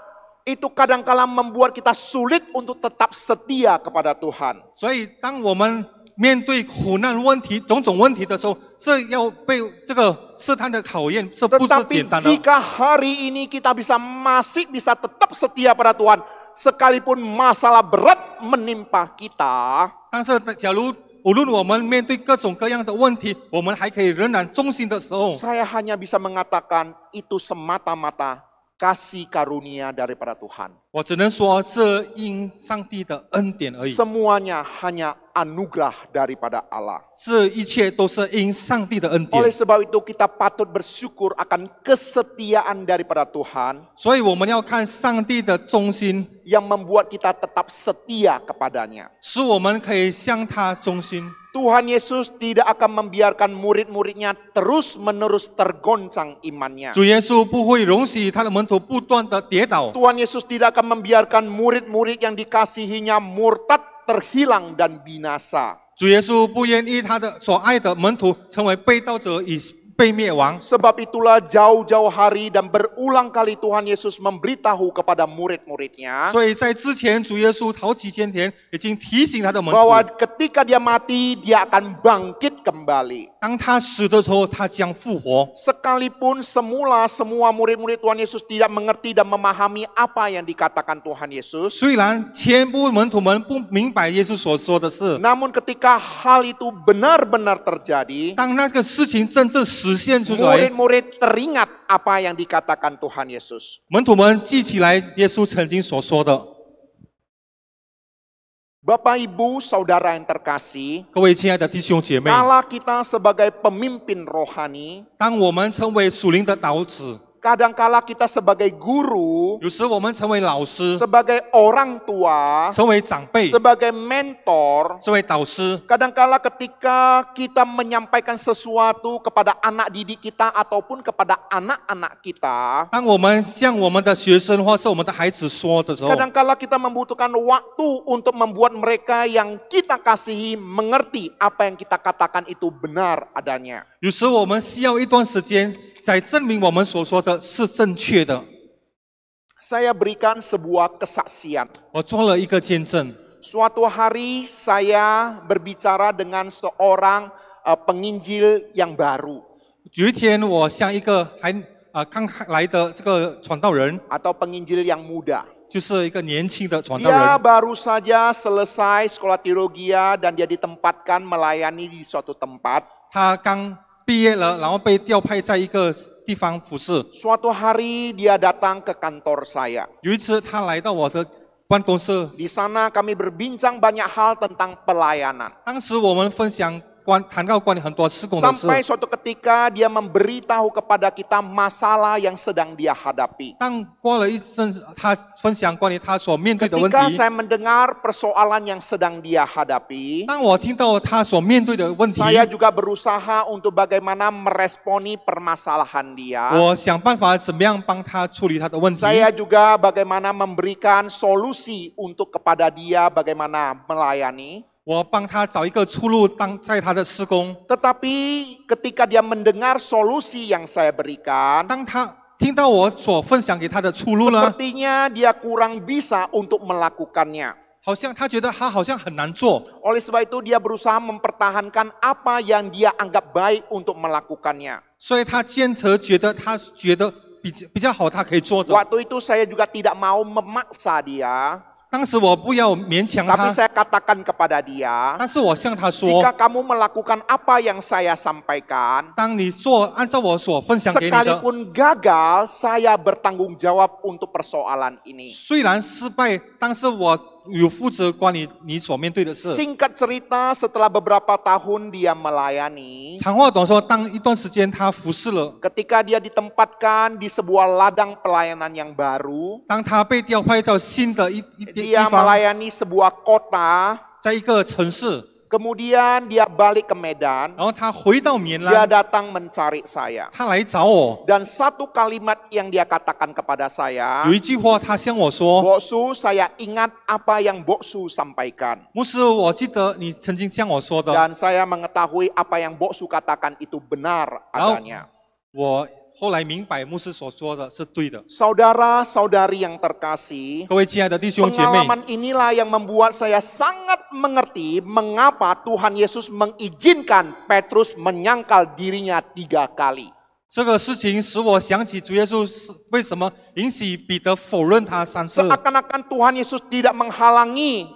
itu kadangkala membuat kita sulit untuk tetap setia kepada Tuhan. 所以，当我们面对苦难问题、种种问题的时候，这要被这个试探的考验，这不是 Tetapi 简单的。 jika hari ini kita masih bisa tetap setia pada Tuhan, sekalipun masalah berat menimpa kita, 但是，假如无论我们面对各种各样的问题，我们还可以仍然忠心的时候， saya hanya bisa mengatakan itu semata-mata kasih karunia daripada Tuhan. 我只能说是因上帝的恩典而已， Semuanya hanya anugerah daripada Allah. 是一切都是因上帝的恩典 Oleh。sebab itu kita patut bersyukur akan kesetiaan daripada Tuhan 所以我们要看上帝的忠心， yang membuat kita tetap setia kepadanya. 使我们可以向他忠心。 Tuhan Yesus tidak akan membiarkan murid-muridnya terus-menerus tergoncang imannya. 主耶稣不会容许他的门徒不断的跌倒， Tuhan Yesus tidak akan membiarkan murid-murid yang dikasihinya murtad, terhilang dan binasa. 主耶稣不愿意他的所爱的门徒成为被盗者与被灭亡。 Sebab itulah jauh-jauh hari dan berulang kali Tuhan Yesus memberitahu kepada murid-muridnya 所以在之前，主耶稣好几千天已经提醒他的门 bahwa 徒， ketika dia mati, dia akan bangkit kembali. 当他死的时候，他将复活。 Sekalipun semua murid-murid Tuhan Yesus tidak mengerti dan memahami apa yang dikatakan Tuhan Yesus, 虽然全部门徒们不明白耶稣所说的事， namun ketika hal itu benar-benar terjadi, 当那个事情真正实现出来， murid-murid teringat apa yang dikatakan Tuhan Yesus. 门徒们记起来耶稣曾经所说的。 Bapak, Ibu, Saudara yang terkasih, 各位亲爱的弟兄姐妹， kala kita sebagai pemimpin rohani, 当我们成为属灵的导子， kadangkala kita sebagai guru, 有时我们成为老师， sebagai orang tua, 成为长辈， sebagai mentor, 成为导师， kadangkala ketika kita menyampaikan sesuatu kepada anak didik kita ataupun kepada anak-anak kita, 当我们向我们的学生或是我们的孩子说的时候， kadangkala kita membutuhkan waktu untuk membuat mereka yang kita kasihi mengerti apa yang kita katakan itu benar adanya. 有时我们需要一段时间，才证明我们所说的是正确的。 Saya berikan sebuah kesaksian. 我做了一个见证， Suatu hari saya berbicara dengan seorang penginjil yang baru 有一天我向一个刚来的这个传道人， atau penginjil yang muda. 就是一个年轻的传道 Dia 人， baru saja selesai sekolah teologi dan dia ditempatkan melayani di suatu tempat. 他刚毕业了，然后被调派在一个地方服侍。 Suatu hari dia datang ke kantor saya. 有一次他来到我的办公室， Di sana kami berbincang banyak hal tentang pelayanan. 当时我们分享谈到关于很多事工的事。 Sampai suatu ketika dia memberitahu kepada kita masalah yang sedang dia hadapi. 当过了一阵，他分享关于他所面对的问 Ketika 题。 saya mendengar persoalan yang sedang dia hadapi, 当我听到他所面对的问题， saya juga berusaha untuk bagaimana meresponi permasalahan dia. 我想办法怎么样帮他处理他的问题。 Saya juga bagaimana memberikan solusi untuk kepada dia bagaimana melayani. 我帮他找一个出路，在他的施工。 Tetapi ketika dia mendengar solusi yang saya berikan, 当他听到我所分享给他的出路呢， sepertinya dia kurang bisa untuk melakukannya. 好像他觉得他好像很难做， Oleh sebab itu dia berusaha mempertahankan apa yang dia anggap baik untuk melakukannya. 所以他坚持觉得比较好，他可以做的。 Waktu itu saya juga tidak mau memaksa dia, 当时我不要勉强 tapi 他， saya katakan kepada dia, 但是我向他说 jika，kamu melakukan apa yang saya sampaikan, 当你按照我所分享给你的， sekalipun gagal, saya bertanggung jawab untuk persoalan ini. 虽然失败，但是我有负责关于你所面对的事。 Singkat cerita, setelah beberapa tahun dia melayani, 长话短说，当一段时间他服侍了， ketika dia ditempatkan di sebuah ladang pelayanan yang baru, 当他被调派到新的地 dia 方， melayani sebuah kota, 在一个城市， kemudian dia balik ke Medan, 然后他回到棉 dia 兰， datang mencari saya. 他来找我， Dan satu kalimat yang dia katakan kepada saya, 有一句话他向我说 Boksu, saya ingat apa yang Boksu sampaikan. 牧师，我记得你曾经向我说的， Dan saya mengetahui apa yang Boksu katakan itu benar adanya. 我后来明白牧师所说的是对的。 Saudara-saudari yang terkasih, 各位亲爱的弟兄姐妹， pengalaman inilah yang membuat saya sangat mengerti mengapa Tuhan Yesus mengizinkan Petrus menyangkal dirinya 3 kali. 这个事情使我想起主耶稣是为什么允许彼得否认他3次。 Seakan-akan Tuhan Yesus tidak menghalangi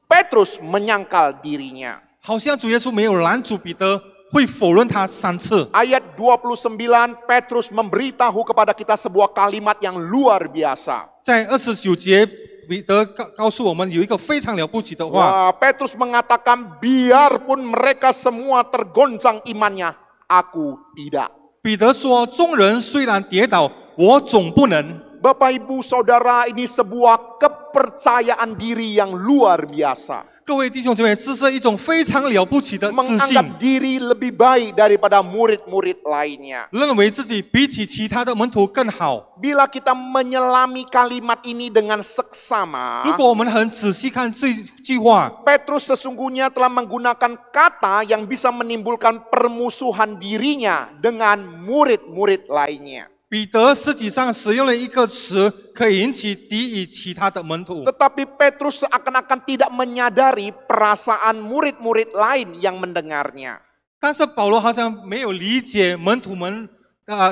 Petrus menyangkal dirinya. 好像主耶稣没有拦阻彼得会否认他3次。 Ayat 29, Petrus memberitahu kepada kita sebuah kalimat yang luar biasa. 在29节，彼得告诉我们有一个非常了不起的话。 Wah, Petrus mengatakan, biarpun mereka semua tergoncang imannya, aku tidak. 彼得说：“众人虽然跌倒，我总不能。” Bapak Ibu Saudara, ini sebuah kepercayaan diri yang luar biasa. 各位弟兄姐妹，这是一种非常了不起的自信， Menganggap diri lebih baik daripada murid-murid lainnya. 认为自己比起其他的门徒更好。 Bila kita menyelami kalimat ini dengan 如 seksama, 果我们很仔细看这句话， Petrus sesungguhnya telah menggunakan kata yang bisa menimbulkan permusuhan dirinya dengan murid-murid lainnya. 彼得实际上使用了一个词，可以引起敌意其他的门徒。 Tetapi Petrus seakan-akan tidak menyadari perasaan murid-murid lain yang mendengarnya. 但是保罗好像没有理解门徒们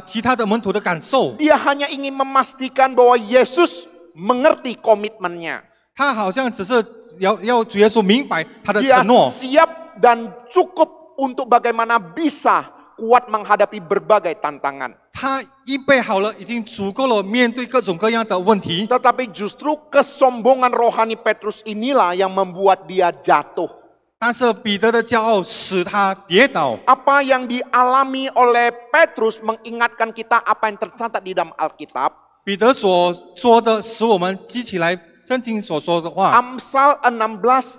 其他的门徒的感受， Dia hanya ingin memastikan bahwa Yesus mengerti komitmennya. 他好像只是要主耶稣明白他的 Dia 承诺， siap dan cukup untuk bagaimana bisa kuat menghadapi berbagai tantangan. 他预备好了，已经足够了面对各种各样的问题。 Tetapi justru kesombongan rohani Petrus inilah yang membuat dia jatuh. 但是彼得的骄傲使他跌倒。 Apa yang dialami oleh Petrus mengingatkan kita apa yang tercatat di dalam Alkitab. 彼得所说的，使我们记起来圣经所说的话。 Amsal 16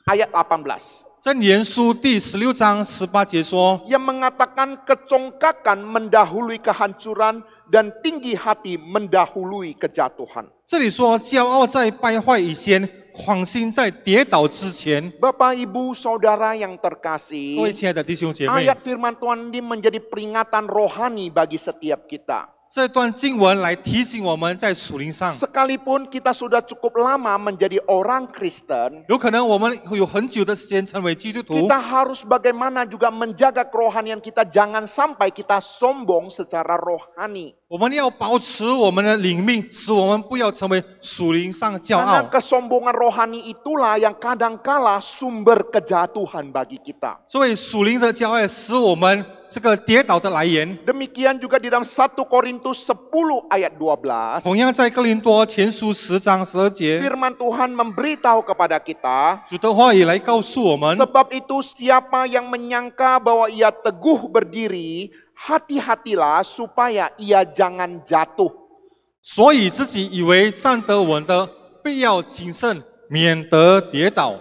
ayat 18. 箴言书第16章18节说， Yang mengatakan kecongkakan mendahului kehancuran dan tinggi hati mendahului kejatuhan. 这里说骄傲在败坏以前，狂心在跌倒之前。 Bapak Ibu Saudara yang 各位 terkasih, 亲爱的弟兄姐妹， ayat firman Tuhan ini menjadi peringatan rohani bagi setiap kita. 这段经文来提醒我们在属灵上， Sekalipun kita sudah cukup lama menjadi orang Kristen, 有可能我们有很久的时间成为基督徒， kita harus bagaimana juga menjaga kerohanian kita, jangan sampai kita sombong secara rohani. 我们要保持我们的灵命，使我们不要成为属灵上骄 Karena 傲。 kesombongan rohani itulah yang kadangkala sumber kejatuhan bagi kita. 所以属灵的骄傲使我们这个跌倒的来源。 Demikian juga di dalam 1 Korintus 10 ayat 12. 同样在哥林多前书10章12节， Firman Tuhan memberitahu kepada kita, 主的话语来告诉我们， sebab itu siapa yang menyangka bahwa ia teguh berdiri, hati-hatilah supaya ia jangan jatuh. 所以自己以为站得稳的，必要谨慎，免得跌倒。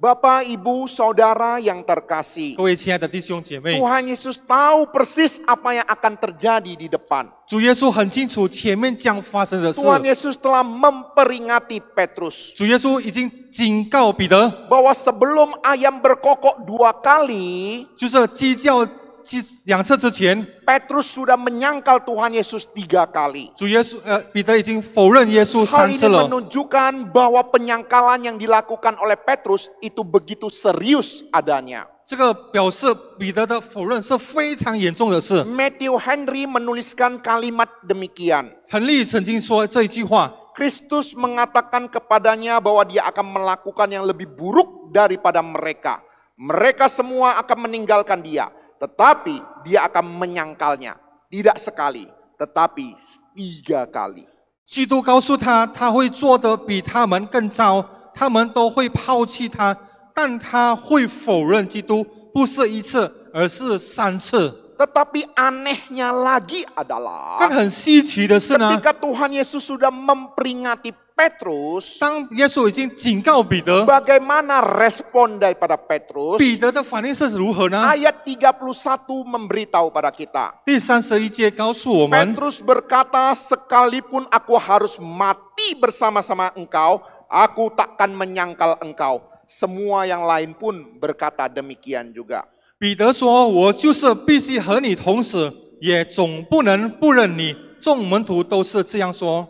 Bapak, Ibu, Saudara yang terkasih, 各位亲爱的弟兄姐妹， Tuhan Yesus tahu persis apa yang akan terjadi di depan. 主耶稣很清楚前面将发生的事。 Tuhan Yesus telah memperingati Petrus 主耶稣已经警告彼得， bahwa sebelum ayam berkokok 2 kali, 就是鸡叫2次之前， Petrus sudah menyangkal Tuhan Yesus 3 kali. 主耶稣彼得已经否认耶稣 Hal 3 ini 次了。 menunjukkan bahwa penyangkalan yang dilakukan oleh Petrus itu begitu serius adanya. 这个表示彼得的否认是非常严重的事。 Matthew Henry menuliskan kalimat demikian. 亨利曾经说这一句话， Kristus mengatakan kepadanya bahwa dia akan melakukan yang lebih buruk daripada mereka. Mereka semua akan meninggalkan dia, tetapi dia akan menyangkalnya. Tidak sekali, tetapi 3 kali. 基督告诉他，他会做得比他们更糟，他们都会抛弃他，但他会否认基督，不是1次，而是3次。 Tetapi anehnya lagi adalah 更很稀奇的是呢， ketika Tuhan Yesus sudah memperingati Petrus, 当耶稣已经警告彼得， bagaimana respon daripada Petrus? 彼得的反应是如何呢？ Ayat 31 memberitahu pada kita. 第31节告诉我们， Petrus berkata, sekalipun aku harus mati bersama-sama engkau, aku takkan menyangkal engkau. Semua yang lain pun berkata demikian juga. 彼得说：“我就是必须和你同死，也总不能不认你。”众门徒都是这样说。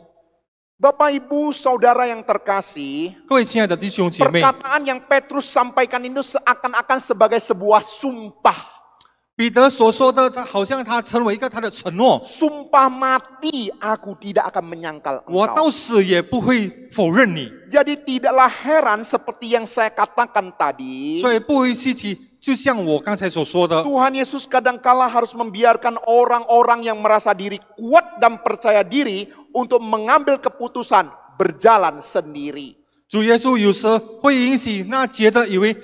Bapak, Ibu, Saudara yang terkasih, 各位亲爱的弟兄姐妹， perkataan yang Petrus sampaikan itu seakan-akan sebagai sebuah sumpah. 彼得所说的，他好像他成为一个他的承诺， Sumpah mati, aku tidak akan menyangkal 我 engkau. 到死也不会否认你。 Jadi tidaklah heran seperti yang saya katakan tadi. 所以不会稀奇，就像我刚才所说的， Tuhan Yesus kadangkala harus membiarkan orang-orang yang merasa diri kuat dan percaya diri untuk mengambil keputusan berjalan sendiri. 主耶稣有时会允许那觉得以为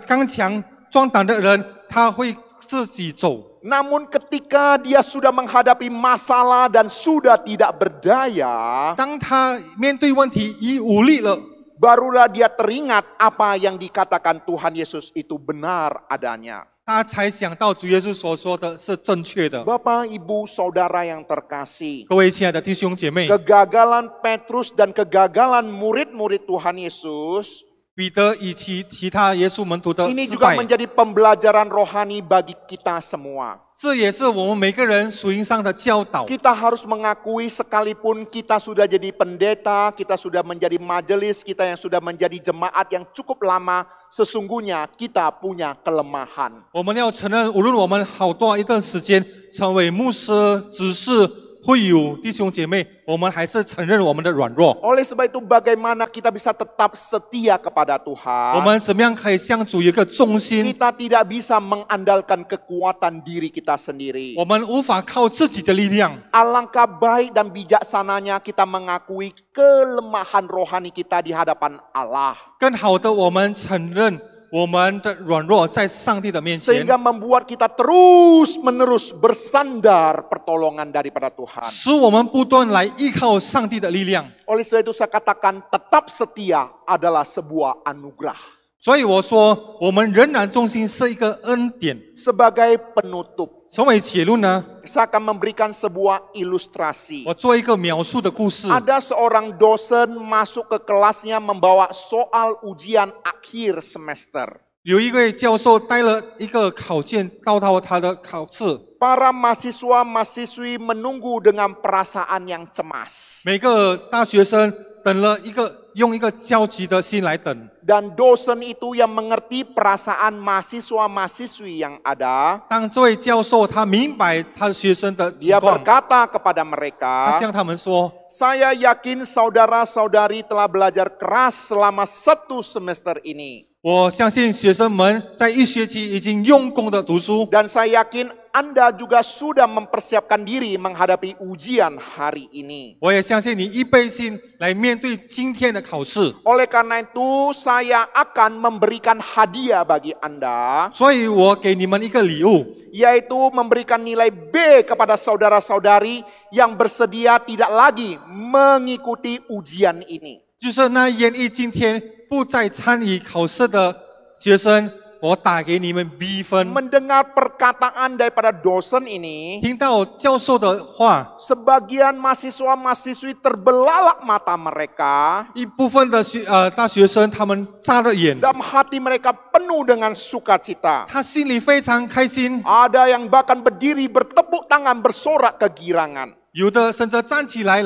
刚强壮胆的人，他会自己走。 Namun ketika dia sudah menghadapi masalah dan sudah tidak berdaya, 当他面对问题已无力了， barulah dia teringat apa yang dikatakan Tuhan Yesus itu benar adanya. 他才想到主耶稣所说的是正确的。 Bapak, Ibu, Saudara yang terkasih, 各位亲爱的弟兄姐妹， kegagalan Petrus dan kegagalan murid-murid Tuhan Yesus 彼得以及其他耶稣门徒的 ini 失 juga 败， menjadi pembelajaran rohani bagi kita semua. 这也是我们每个人属灵上的教导。 Kita harus mengakui sekalipun kita sudah jadi pendeta, kita sudah menjadi majelis, kita yang sudah menjadi jemaat yang cukup lama, sesungguhnya kita punya kelemahan. 我们要承认，无论我们好多一段时间成为牧师、执事、会友、弟兄姐妹，我们还是承认我们的软弱。 Oleh sebab itu bagaimana kita bisa tetap setia kepada 我 Tuhan? 们怎么样可以向主有一个忠心？ Kita tidak bisa mengandalkan kekuatan diri kita sendiri. 我们无法靠自己的力量。 Alangkah baik dan bijaksananya kita mengakui kelemahan rohani kita di hadapan Allah. 更好的，我们承认我们的软弱在上帝的面前， Sehingga membuat kita terus-menerus bersandar pertolongan daripada Tuhan. 使我们不断来依靠上帝的力量。 Oleh sebab itu saya katakan tetap setia adalah sebuah anugerah. 所以我说，我们仍然忠心是一个恩典。 Sebagai penutup, 成为结论呢， saya akan memberikan sebuah ilustrasi. 我做一个描述的故事。 Ada seorang dosen masuk ke kelasnya membawa soal ujian akhir semester. 有一位教授带了一个考卷到他的考试， Para mahasiswa-mahasiswi menunggu dengan perasaan yang cemas. 每个大学生等了用一个焦急的心来等。 Dan dosen itu yang mengerti perasaan mahasiswa-mahasiswi yang ada, 当这位教授他明白他学生的情 dia 况， berkata kepada 他 mereka, 向他们说： saya yakin saudara-saudari telah belajar keras selama 1 semester ini. 我相信学生们在1学期已经用功的读书， Dan saya yakin Anda juga sudah mempersiapkan diri menghadapi ujian hari ini. 我也相信你预备心来面对今天的考试。 Oleh karena itu, saya akan memberikan hadiah bagi Anda, 所以我给你们一个礼物， yaitu memberikan nilai B kepada saudara-saudari yang bersedia tidak lagi mengikuti ujian ini. 就是那愿意今天不再参与考试的学生，我打给你们 B 分。 Mendengar perkataan daripada dosen ini, 听到教授的话， sebagian mahasiswa-mahasiswi terbelalak mata mereka, 一部分的大学生他们眨着眼， dalam hati mereka penuh dengan sukacita. 他心里非常开心， Ada yang bahkan berdiri bertepuk tangan bersorak kegirangan. 有的甚至站起来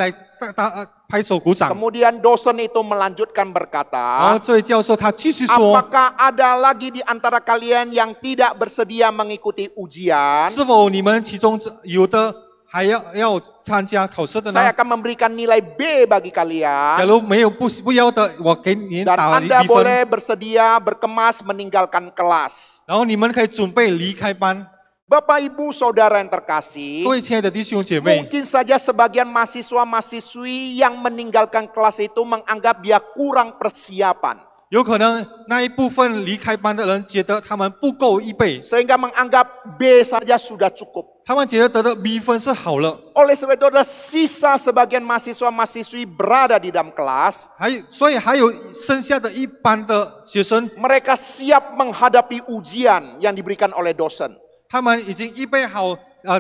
拍手鼓掌。 Kemudian dosen itu melanjutkan 然后 berkata, 这位教授他继续说， apakah ada lagi di antara kalian yang tidak bersedia mengikuti ujian? 是否你们其中有的还要参加考试的呢？ Saya akan memberikan nilai B bagi 假 kalian. 如没有不要的，我给你 Dan 打 Anda 1分， boleh bersedia berkemas meninggalkan kelas. 然后你们可以准备离开班。 Bapak Ibu Saudara yang terkasih, 各位亲爱的弟兄姐妹， mungkin saja sebagian mahasiswa-mahasiswi yang meninggalkan kelas itu menganggap dia kurang persiapan. 有可能那一部分离开班的人觉得他们不够预备， Sehingga menganggap B saja sudah cukup. 他们觉得得到 B 分是好了。 Oleh sebab itu ada sisa sebagian mahasiswa-mahasiswi berada di dalam kelas. 所以还有剩下的一班的学生， Mereka siap menghadapi ujian yang diberikan oleh dosen. 他们已经预备好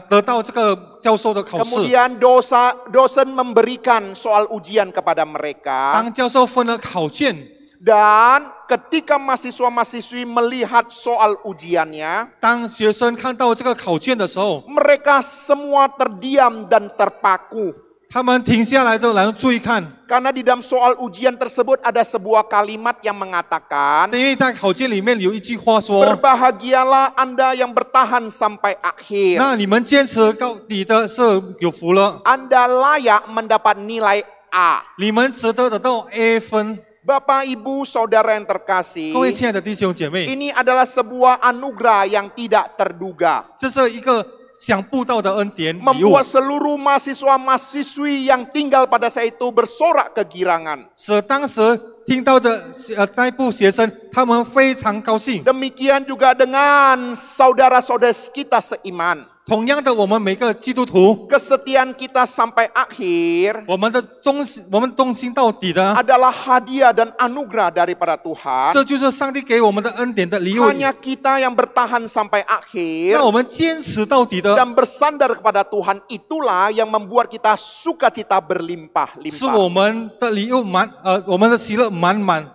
得到这个教授的考试。 Kemudian dosen memberikan soal ujian kepada mereka. 当教授分了考卷， Dan ketika mahasiswa-mahasiswi melihat soal ujiannya, 当学生看到这个考卷的时候， mereka semua terdiam dan terpaku. 他们停下来的，然后注意看， Karena di dalam soal ujian tersebut ada sebuah kalimat yang mengatakan, 因为在考卷里面有一句话说 berbahagialah Anda yang bertahan sampai：“ akhir. 那你们坚持到底的是有福了， Anda layak mendapat nilai A. 你们值得得到 A 分。” Bapak, Ibu, Saudara yang 各位 terkasih, 亲爱的弟兄姐妹， ini adalah sebuah anugerah yang tidak terduga. 这是一个想不到的恩典礼物， Membuat seluruh mahasiswa-mahasiswi yang tinggal pada saat itu bersorak kegirangan. 使当时听到的那一部学生，他们非常高兴。 Demikian juga dengan saudara-saudara kita seiman. 同样的，我们每个基督徒， Kesetiaan kita sampai akhir 我们忠心到底的， adalah hadiah dan anugerah daripada Tuhan. 这就是上帝给我们的恩典的礼物。 Hanya kita yang bertahan sampai akhir 那我们坚持到底的， dan bersandar kepada Tuhan, itulah yang membuat kita sukacita 是 berlimpah-limpah. 我们的礼物我们的喜乐满满。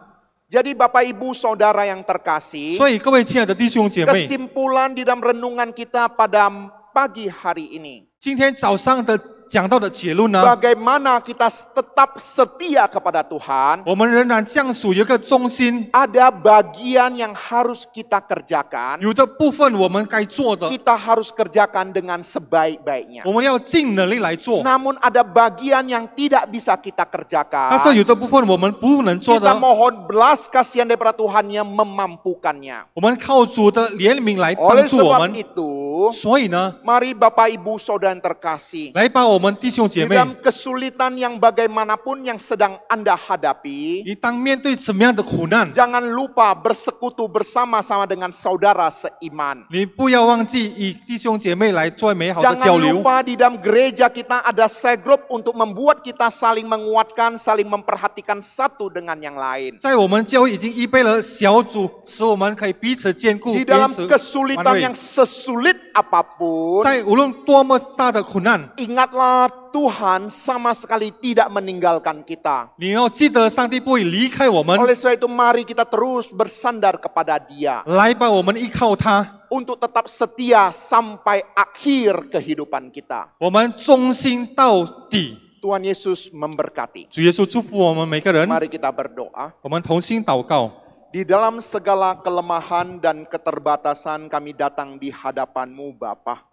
Jadi Bapak Ibu Saudara yang terkasih, 所以各位亲爱的弟兄姐妹， kesimpulan di dalam renungan kita pada pagi hari ini, 今天早上的讲到的结论呢， bagaimana kita tetap setia kepada Tuhan. 我们仍然降属有一个中心， Ada bagian yang harus kita kerjakan, 有的部分我们该做的， kita harus kerjakan dengan sebaik-baiknya. 我们要尽能力来做。 Namun ada bagian yang tidak bisa kita 但 kerjakan. 这有的部分我们不能做 Kita 的， mohon belas kasihan daripada Tuhan yang memampukannya. 我们靠主的怜悯来帮 Oleh 助我 sebab 们。 itu, 所以呢， mari Bapak Ibu Saudara yang terkasih, 来把我们弟兄姐 di 妹， dalam kesulitan yang bagaimanapun yang sedang Anda hadapi, 你当面对什么样的苦难， jangan lupa bersekutu bersama-sama dengan saudara seiman. 你不要忘记与弟兄姐妹来做美好的交 Jangan 流。 lupa di dalam gereja kita ada cell group untuk membuat kita saling menguatkan, saling memperhatikan satu dengan yang lain. 在我们教会已经预备了小组，使我们可以彼此兼顾， Di 彼 dalam 此 kesulitan 安慰 yang。sesulit apapun, 在无论多么大的苦难， ingatlah Tuhan sama sekali tidak meninggalkan kita. 你要记得上帝不会离开我们， Oleh sebab itu mari kita terus bersandar kepada Dia 来吧，我们依靠他， untuk tetap setia sampai akhir kehidupan kita. 我们忠心到底。 Tuhan Yesus memberkati. 主耶稣祝福我们每个人， Mari kita berdoa. 我们同心祷告。 Di dalam segala kelemahan dan keterbatasan kami datang di hadapan-Mu Bapa.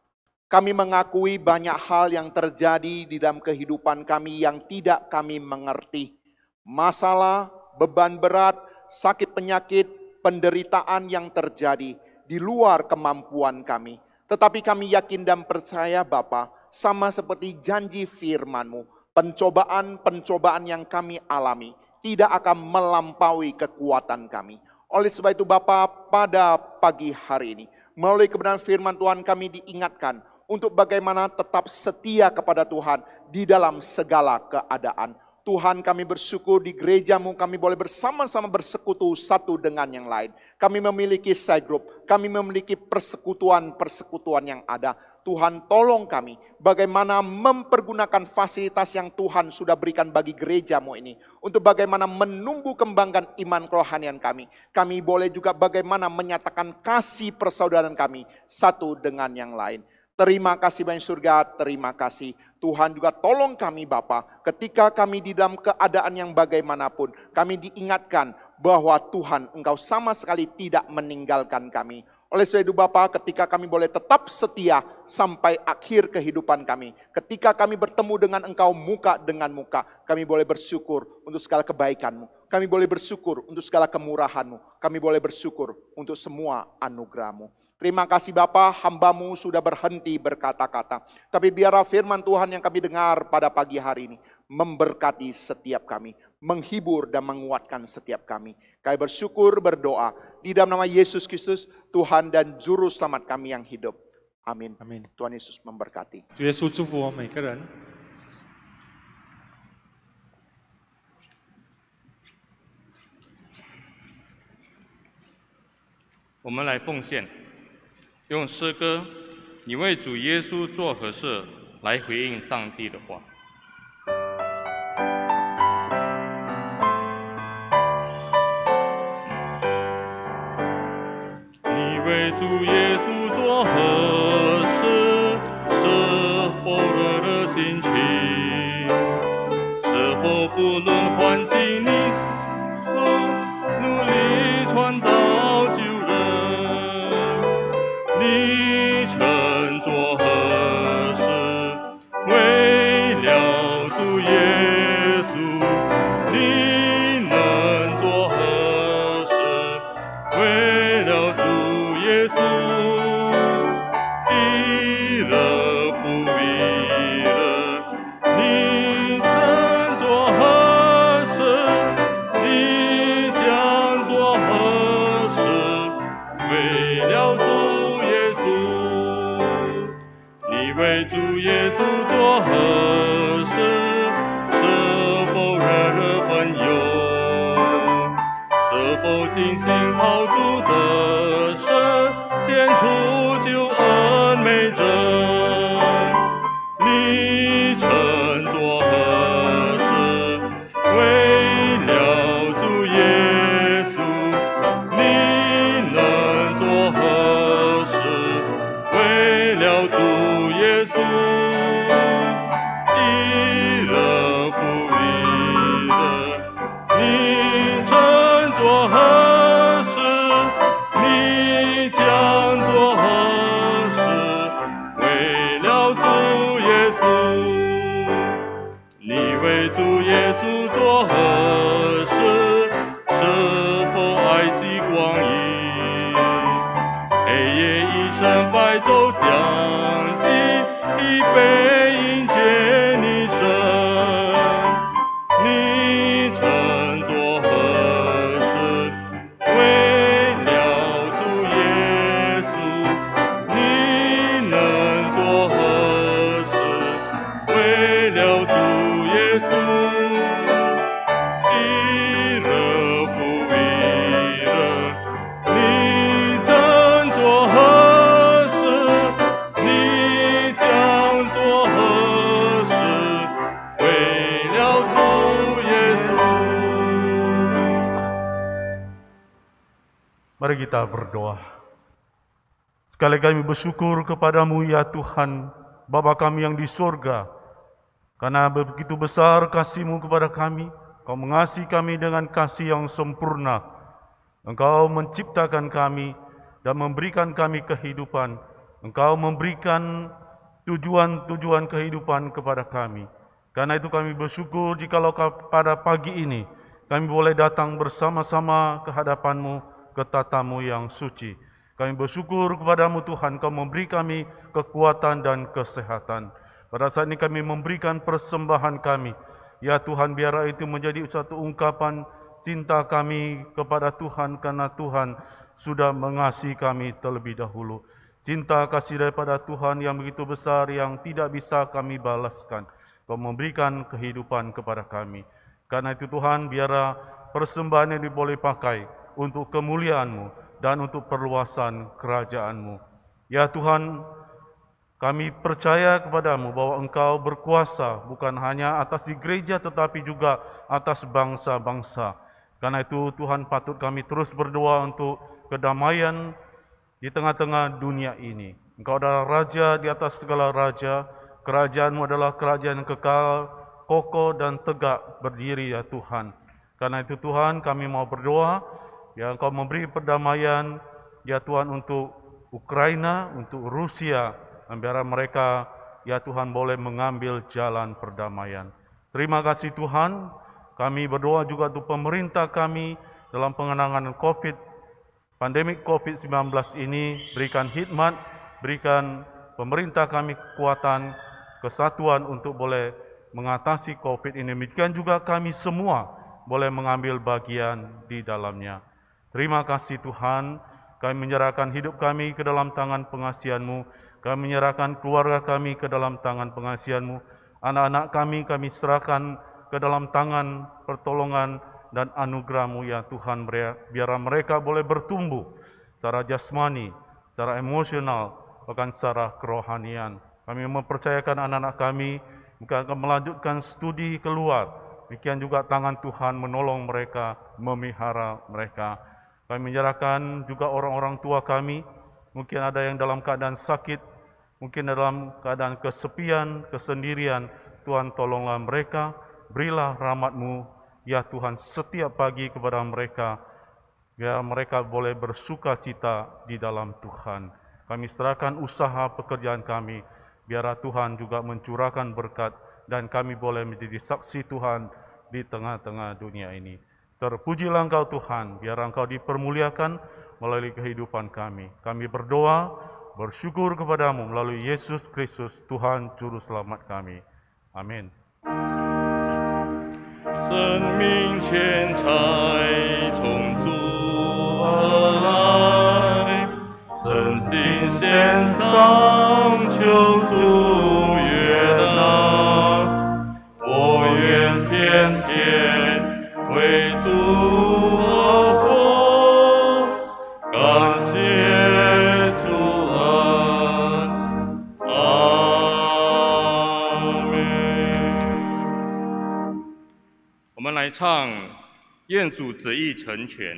Kami mengakui banyak hal yang terjadi di dalam kehidupan kami yang tidak kami mengerti. Masalah, beban berat, sakit penyakit, penderitaan yang terjadi di luar kemampuan kami. Tetapi kami yakin dan percaya Bapa, sama seperti janji firman-Mu, pencobaan-pencobaan yang kami alami tidak akan melampaui kekuatan kami. Oleh sebab itu Bapa, pada pagi hari ini, melalui kebenaran firman Tuhan kami diingatkan untuk bagaimana tetap setia kepada Tuhan di dalam segala keadaan. Tuhan, kami bersyukur di gereja-Mu kami boleh bersama-sama bersekutu satu dengan yang lain. Kami memiliki side group, kami memiliki persekutuan-persekutuan yang ada. Tuhan, tolong kami bagaimana mempergunakan fasilitas yang Tuhan sudah berikan bagi gereja-Mu ini untuk bagaimana menumbuh kembangkan iman kerohanian kami. Kami boleh juga bagaimana menyatakan kasih persaudaraan kami satu dengan yang lain. Terima kasih Bapa surga, terima kasih. Tuhan juga tolong kami Bapa, ketika kami di dalam keadaan yang bagaimanapun, kami diingatkan bahwa Tuhan Engkau sama sekali tidak meninggalkan kami. Oleh sebab itu Bapa, ketika kami boleh tetap setia sampai akhir kehidupan kami, ketika kami bertemu dengan Engkau muka dengan muka, kami boleh bersyukur untuk segala kebaikan-Mu. Kami boleh bersyukur untuk segala kemurahan-Mu. Kami boleh bersyukur untuk semua anugerah-Mu. Terima kasih Bapa, hamba-Mu sudah berhenti berkata-kata. Tapi biarlah firman Tuhan yang kami dengar pada pagi hari ini memberkati setiap kami, menghibur dan menguatkan setiap kami. Kami bersyukur berdoa di dalam nama Yesus Kristus, Tuhan dan Juru Selamat kami yang hidup. Amin. Amin. Tuhan Yesus memberkati. 主耶稣祝福我们每个人。我们来奉献，用诗歌《你为主耶稣做何事》来回应上帝的话。你为主耶稣做何事？是否热热心情？是否不论环境，你所努力传道救人？你曾做何事？为了主耶稣，你能做何事？为了主耶稣，一人不一人，你曾做何事？你将做何事？为了主耶稣，你为主耶稣做何事？是否热热奋勇？是否尽心靠主的神，献出救恩美珍？你曾做何事？为了主耶稣，你能做何事？为了主耶稣，一人复一人，你曾做何事？你将做何事？为了主耶稣，你为主耶稣做何事？是否爱惜光阴？黑夜一生白昼将近，一杯迎接你神。你曾做何事？为了主耶稣，你能做何事？为了主耶稣，一人复一人，你曾做何事？你将做何事？为了主耶稣。 Mari kita berdoa. Sekali lagi kami bersyukur kepadamu ya Tuhan, Bapa kami yang di surga. Karena begitu besar kasih-Mu kepada kami, Kau mengasihi kami dengan kasih yang sempurna. Engkau menciptakan kami dan memberikan kami kehidupan. Engkau memberikan tujuan-tujuan kehidupan kepada kami. Karena itu kami bersyukur jikalau pada pagi ini kami boleh datang bersama-sama ke hadapan-Mu, ke tata-Mu yang suci. Kami bersyukur kepadamu Tuhan, Kau memberi kami kekuatan dan kesehatan. Pada saat ini kami memberikan persembahan kami. Ya Tuhan, biarlah itu menjadi satu ungkapan cinta kami kepada Tuhan, karena Tuhan sudah mengasihi kami terlebih dahulu. Cinta kasih daripada Tuhan yang begitu besar, yang tidak bisa kami balaskan. Kau memberikan kehidupan kepada kami. Karena itu Tuhan, biarlah persembahan ini boleh pakai untuk kemuliaan-Mu dan untuk perluasan kerajaan-Mu. Ya Tuhan, kami percaya kepadamu bahwa Engkau berkuasa bukan hanya atas di gereja tetapi juga atas bangsa-bangsa. Karena itu Tuhan, patut kami terus berdoa untuk kedamaian di tengah-tengah dunia ini. Engkau adalah Raja di atas segala raja, kerajaan-Mu adalah kerajaan yang kekal, kokoh dan tegak berdiri ya Tuhan. Karena itu Tuhan, kami mau berdoa, ya Engkau memberi perdamaian, ya Tuhan, untuk Ukraina, untuk Rusia, dan biar mereka, ya Tuhan, boleh mengambil jalan perdamaian. Terima kasih Tuhan, kami berdoa juga untuk pemerintah kami dalam pengenangan pandemik COVID-19 ini, berikan hikmat, berikan pemerintah kami kekuatan, kesatuan untuk boleh mengatasi COVID ini. Demikian juga kami semua boleh mengambil bagian di dalamnya. Terima kasih Tuhan, kami menyerahkan hidup kami ke dalam tangan pengasihan-Mu, kami menyerahkan keluarga kami ke dalam tangan pengasihan-Mu, anak-anak kami serahkan ke dalam tangan pertolongan dan anugerah-Mu ya Tuhan, biar mereka boleh bertumbuh secara jasmani, secara emosional, bahkan secara kerohanian. Kami mempercayakan anak-anak kami akan melanjutkan studi keluar, demikian juga tangan Tuhan menolong mereka, memelihara mereka. Kami menyerahkan juga orang-orang tua kami, mungkin ada yang dalam keadaan sakit, mungkin dalam keadaan kesepian, kesendirian. Tuhan, tolonglah mereka, berilah rahmat-Mu, ya Tuhan, setiap pagi kepada mereka, biar mereka boleh bersuka cita di dalam Tuhan. Kami serahkan usaha pekerjaan kami, biar Tuhan juga mencurahkan berkat, dan kami boleh menjadi saksi Tuhan di tengah-tengah dunia ini. Terpujilah Engkau Tuhan, biar Engkau dipermuliakan melalui kehidupan kami. Kami berdoa, bersyukur kepadamu melalui Yesus Kristus, Tuhan Juru Selamat kami. Amin. 生命钱财从主而来，身心献上求主悦纳，我愿天天为主而活，感谢主恩，阿门。我们来唱《愿主旨意成全》。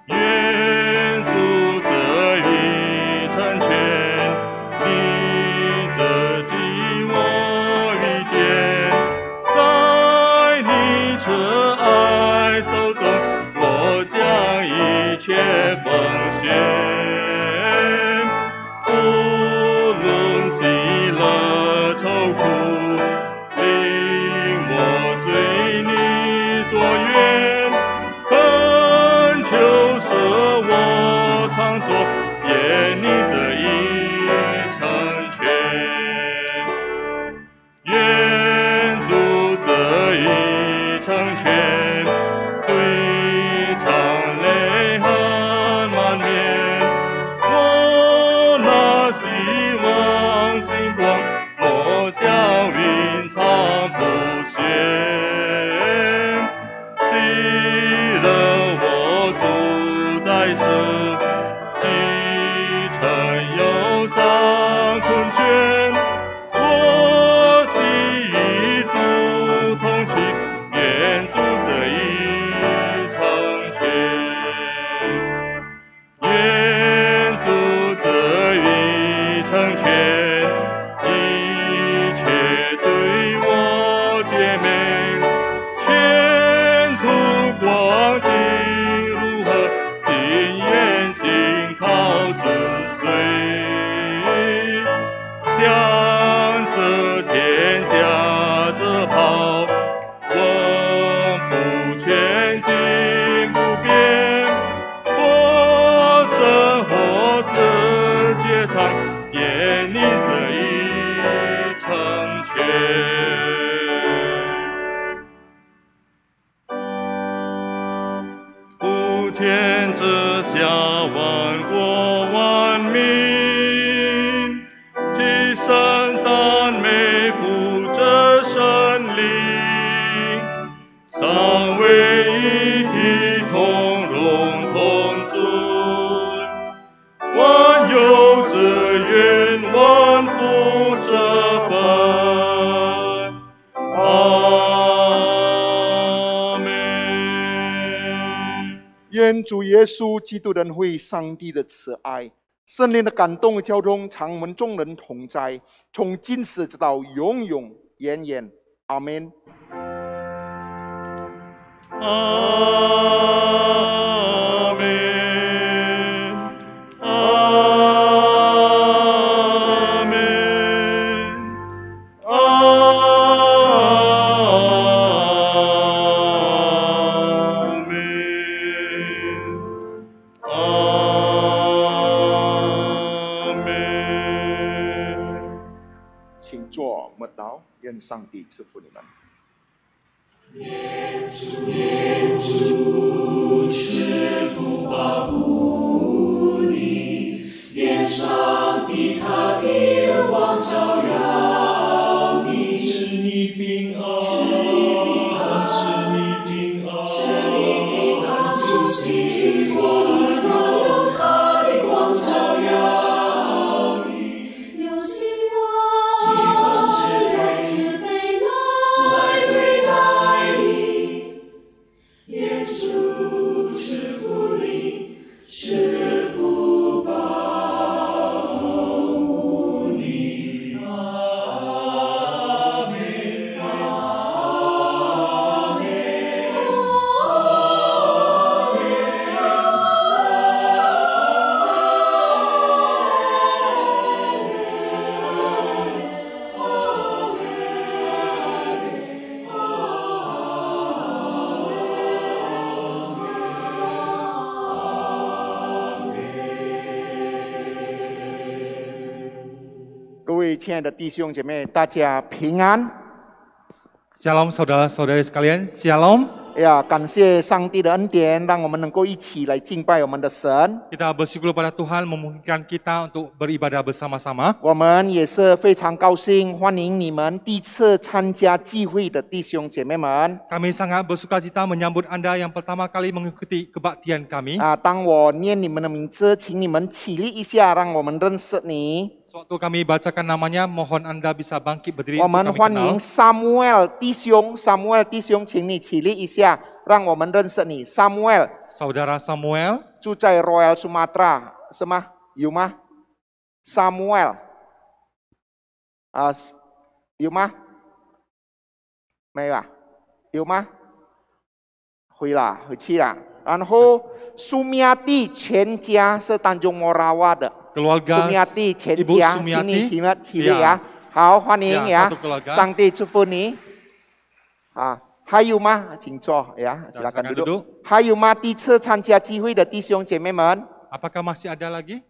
愿主旨意成全，你这计我遇见，在你慈爱手中，我将一切奉献。无论喜乐愁苦，令我随你所愿，恳求使我常说，愿你这意成全，愿主这意成全，虽常泪痕满面，我那希望星光，我将云长不歇。喜乐我主在世，继承忧伤困倦，我喜与主同行，愿主这意成全，愿主这意成全，一切前。普天之下，万国万民，齐声赞美父着神灵，三位一体，同荣同尊，万有之源，万福之本。阿门。愿主耶稣基督的恩惠、上帝的慈爱、圣灵的感动交通，常我们众人同在，从今时直到永永远远。阿门。阿门。阿门。阿门。阿门。请坐，默祷，愿上帝赐福你们。愿上帝他的日光照耀你，赐你平安，赐你平安，赐你平安，赐你平安，主心所有他的光照耀你，有希望是来自悲来对待你，愿主赐福你，赐福吧。各位亲爱的弟兄姐妹，大家平安。 Shalom saudara-saudari sekalian, Shalom. 感谢上帝的恩典，让我们能够一起来敬拜我们的神。 Kita bersyukur pada Tuhan memungkinkan kita untuk beribadah bersama-sama. 我们也是非常高兴，欢迎你们第一次参加聚会的弟兄姐妹们。 Kami sangat bersukacita menyambut Anda yang pertama kali mengikuti kebaktian kami. 当我念你们的名字，请你们起立一下，让我们认识你。 Sewaktu kami bacakan namanya, mohon Anda bisa bangkit berdiri 我 untuk 们 kami 欢 kenal. 迎 Samuel 弟兄，Samuel 弟兄，请你起立一下，让我们认识你。Samuel Saudara Samuel 住在 Royal Sumatra 是吗？有吗 ？Samuel 有吗？没有啊？有吗？回去了。然后苏米亚蒂全家是当中摩拉瓦的。 keluarga Sumiati全 Ibu 家，请 Sumiati 你起立呀！好，欢迎 Ya, 呀 satu keluarga.！上帝祝福你。还有吗？请坐呀， silakan silakan duduk. duduk. 还有吗？第一次参加聚会的弟兄姐妹们， Apakah masih ada lagi?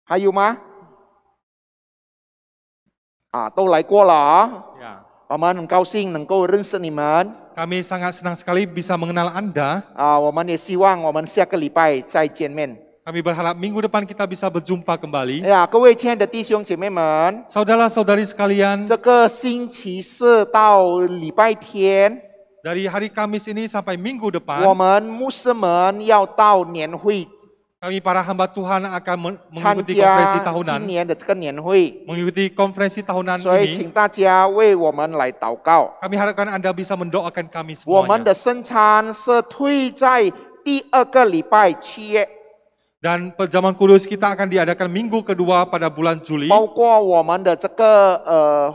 还有吗？都来过了啊！ Ya. 我们很高兴能够认识你们。 Kami sangat senang sekali bisa mengenal Anda. 我们也希望我们下个礼拜再见面。 Kami berharap minggu depan kita bisa berjumpa kembali. 各位亲爱的弟兄姐妹们， Saudara-saudari sekalian, 这个星期四到礼拜天。 dari hari Kamis ini sampai minggu 我 depan, 们牧师们要到年会 kami para hamba Tuhan akan 参 mengikuti konferensi 加 tahunan, 今年的这个年会， mengikuti konferensi tahunan 所以 ini. 请大家为我们来祷告。 Kami harapkan Anda bisa mendoakan kami 我们 semuanya. 的圣餐是推在第2个礼拜7月， Dan perjamuan kudus kita akan diadakan minggu kedua pada bulan Juli. 包括我们的这个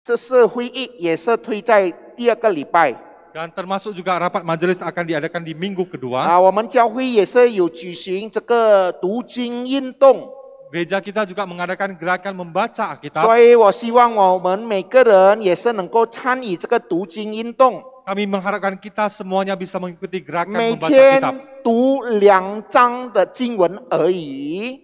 这次会议也是推在第2个礼拜。 Dan termasuk juga rapat majelis akan diadakan di minggu kedua. 我们教会也是有举行这个读经运动， Gereja kita juga mengadakan gerakan membaca Alkitab. 所以我希望我们每个人也是能够参与这个读经运动。 Kami mengharapkan kita semuanya bisa mengikuti gerakan 每 membaca 天 kitab. 读2章的经文而已。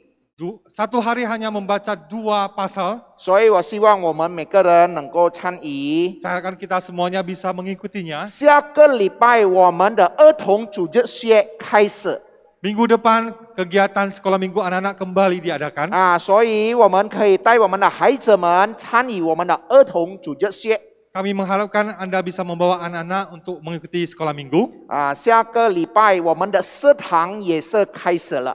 Satu hari hanya membaca 2 pasal. 所以我希望我们每个人能够参与。 Saya harapkan kita semuanya bisa mengikutinya. 下个礼拜我们的儿童主日学开始 Minggu depan kegiatan sekolah minggu anak-anak kembali diadakan. 所以我们可以带我们的孩子们参与我们的儿童主日学 Kami mengharapkan Anda bisa membawa anak-anak untuk mengikuti sekolah minggu. 下个礼拜我们的食堂也是开始了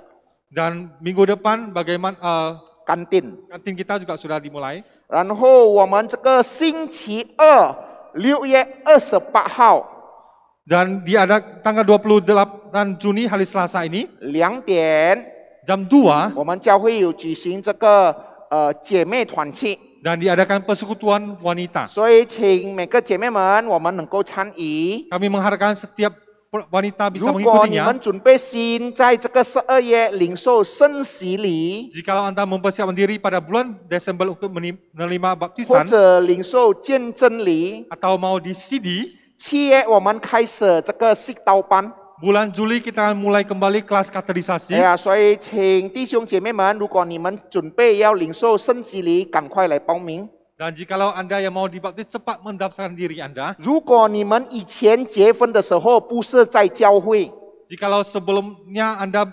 Dan minggu depan bagaimana kantin。 kantin kita juga sudah dimulai. 然后我们这个星期二6月28号 Dan tanggal 28 Juni hari Selasa ini 2点 jam 2我们教会有举行这个姐妹团契， dan diadakan persekutuan wanita. 所以请每个姐妹们我们能够参与。 Kami mengharapkan setiap wanita bisa 如果你 mengikutinya. 们准备心在这个12月领受圣洗礼， Jikalau Anda mempersiapkan diri pada bulan Desember untuk menerima 或 baptisan 者领受见证礼， atau mau di CD, 7月我们开始这个信道班。 bulan Juli kita akan mulai kembali kelas katerisasi. 所以请弟兄姐妹们，如果你们准备要领受圣洗礼，赶快来报名。 Dan jikalau Anda yang mau dibaptis, cepat mendaftarkan diri Anda. 如果你们以前结婚的时候不是在教会， Jikalau sebelumnya Anda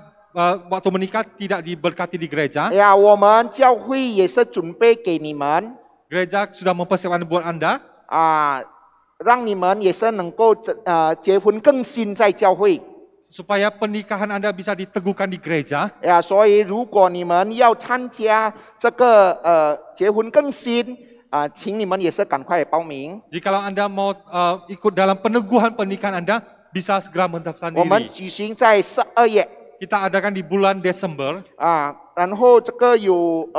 waktu menikah tidak diberkati di gereja, 我们教会也是准备给你们 gereja sudah mempersiapkan buat Anda 让你们也是能够结婚更新在教会。 supaya pernikahan Anda bisa diteguhkan di gereja. 所以如果你们要参加这个结婚更新请你们也是赶快报名。 Jikalau Anda mau ikut dalam peneguhan pernikahan Anda, bisa segera mendaftarkan 我们 diri. 举行在12月 Kita adakan di bulan Desember. 然后这个有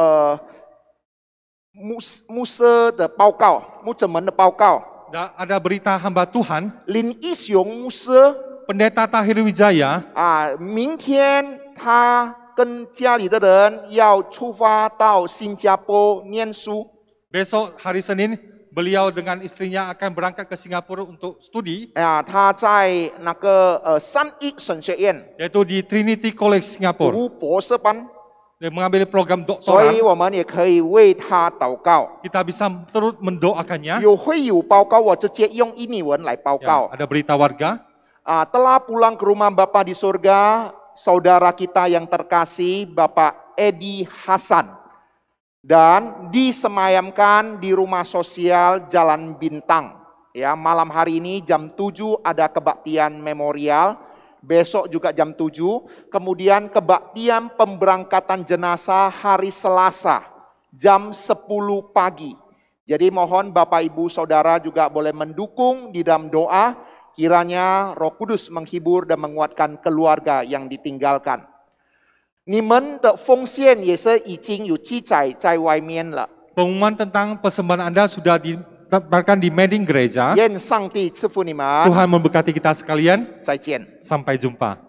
牧师的报告，牧者们的报告。 Ada berita hamba Tuhan, 林一雄牧师 Pendeta Tahir Wijaya, 明天他跟家里的人要出发到新加坡念书。 besok hari Senin beliau dengan istrinya akan berangkat ke Singapura untuk studi, 他在那个三一神学院 yaitu di Trinity College Singapura. 读博士班， Dia mengambil program 所以 doktoral. 我们也可以为他祷告。 Kita bisa terus mendoakannya. 会有报告，我直接用印尼文来报 Ya, 告。 ada berita warga. Telah pulang ke rumah Bapa di surga, saudara kita yang terkasih, Bapak Edi Hasan. Dan disemayamkan di rumah sosial Jalan Bintang. Malam hari ini jam 7 ada kebaktian memorial. Besok juga jam 7. Kemudian kebaktian pemberangkatan jenazah hari Selasa jam 10 pagi. Jadi mohon Bapak Ibu Saudara juga boleh mendukung di dalam doa. Kiranya Roh Kudus menghibur dan menguatkan keluarga yang ditinggalkan. 你们的奉献也是已经有记载在外面了。 Pengumuman tentang persembahan Anda sudah ditebarkan di meeting gereja. 愿上帝赐福你们。 Tuhan memberkati kita sekalian. 再见。 Sampai jumpa.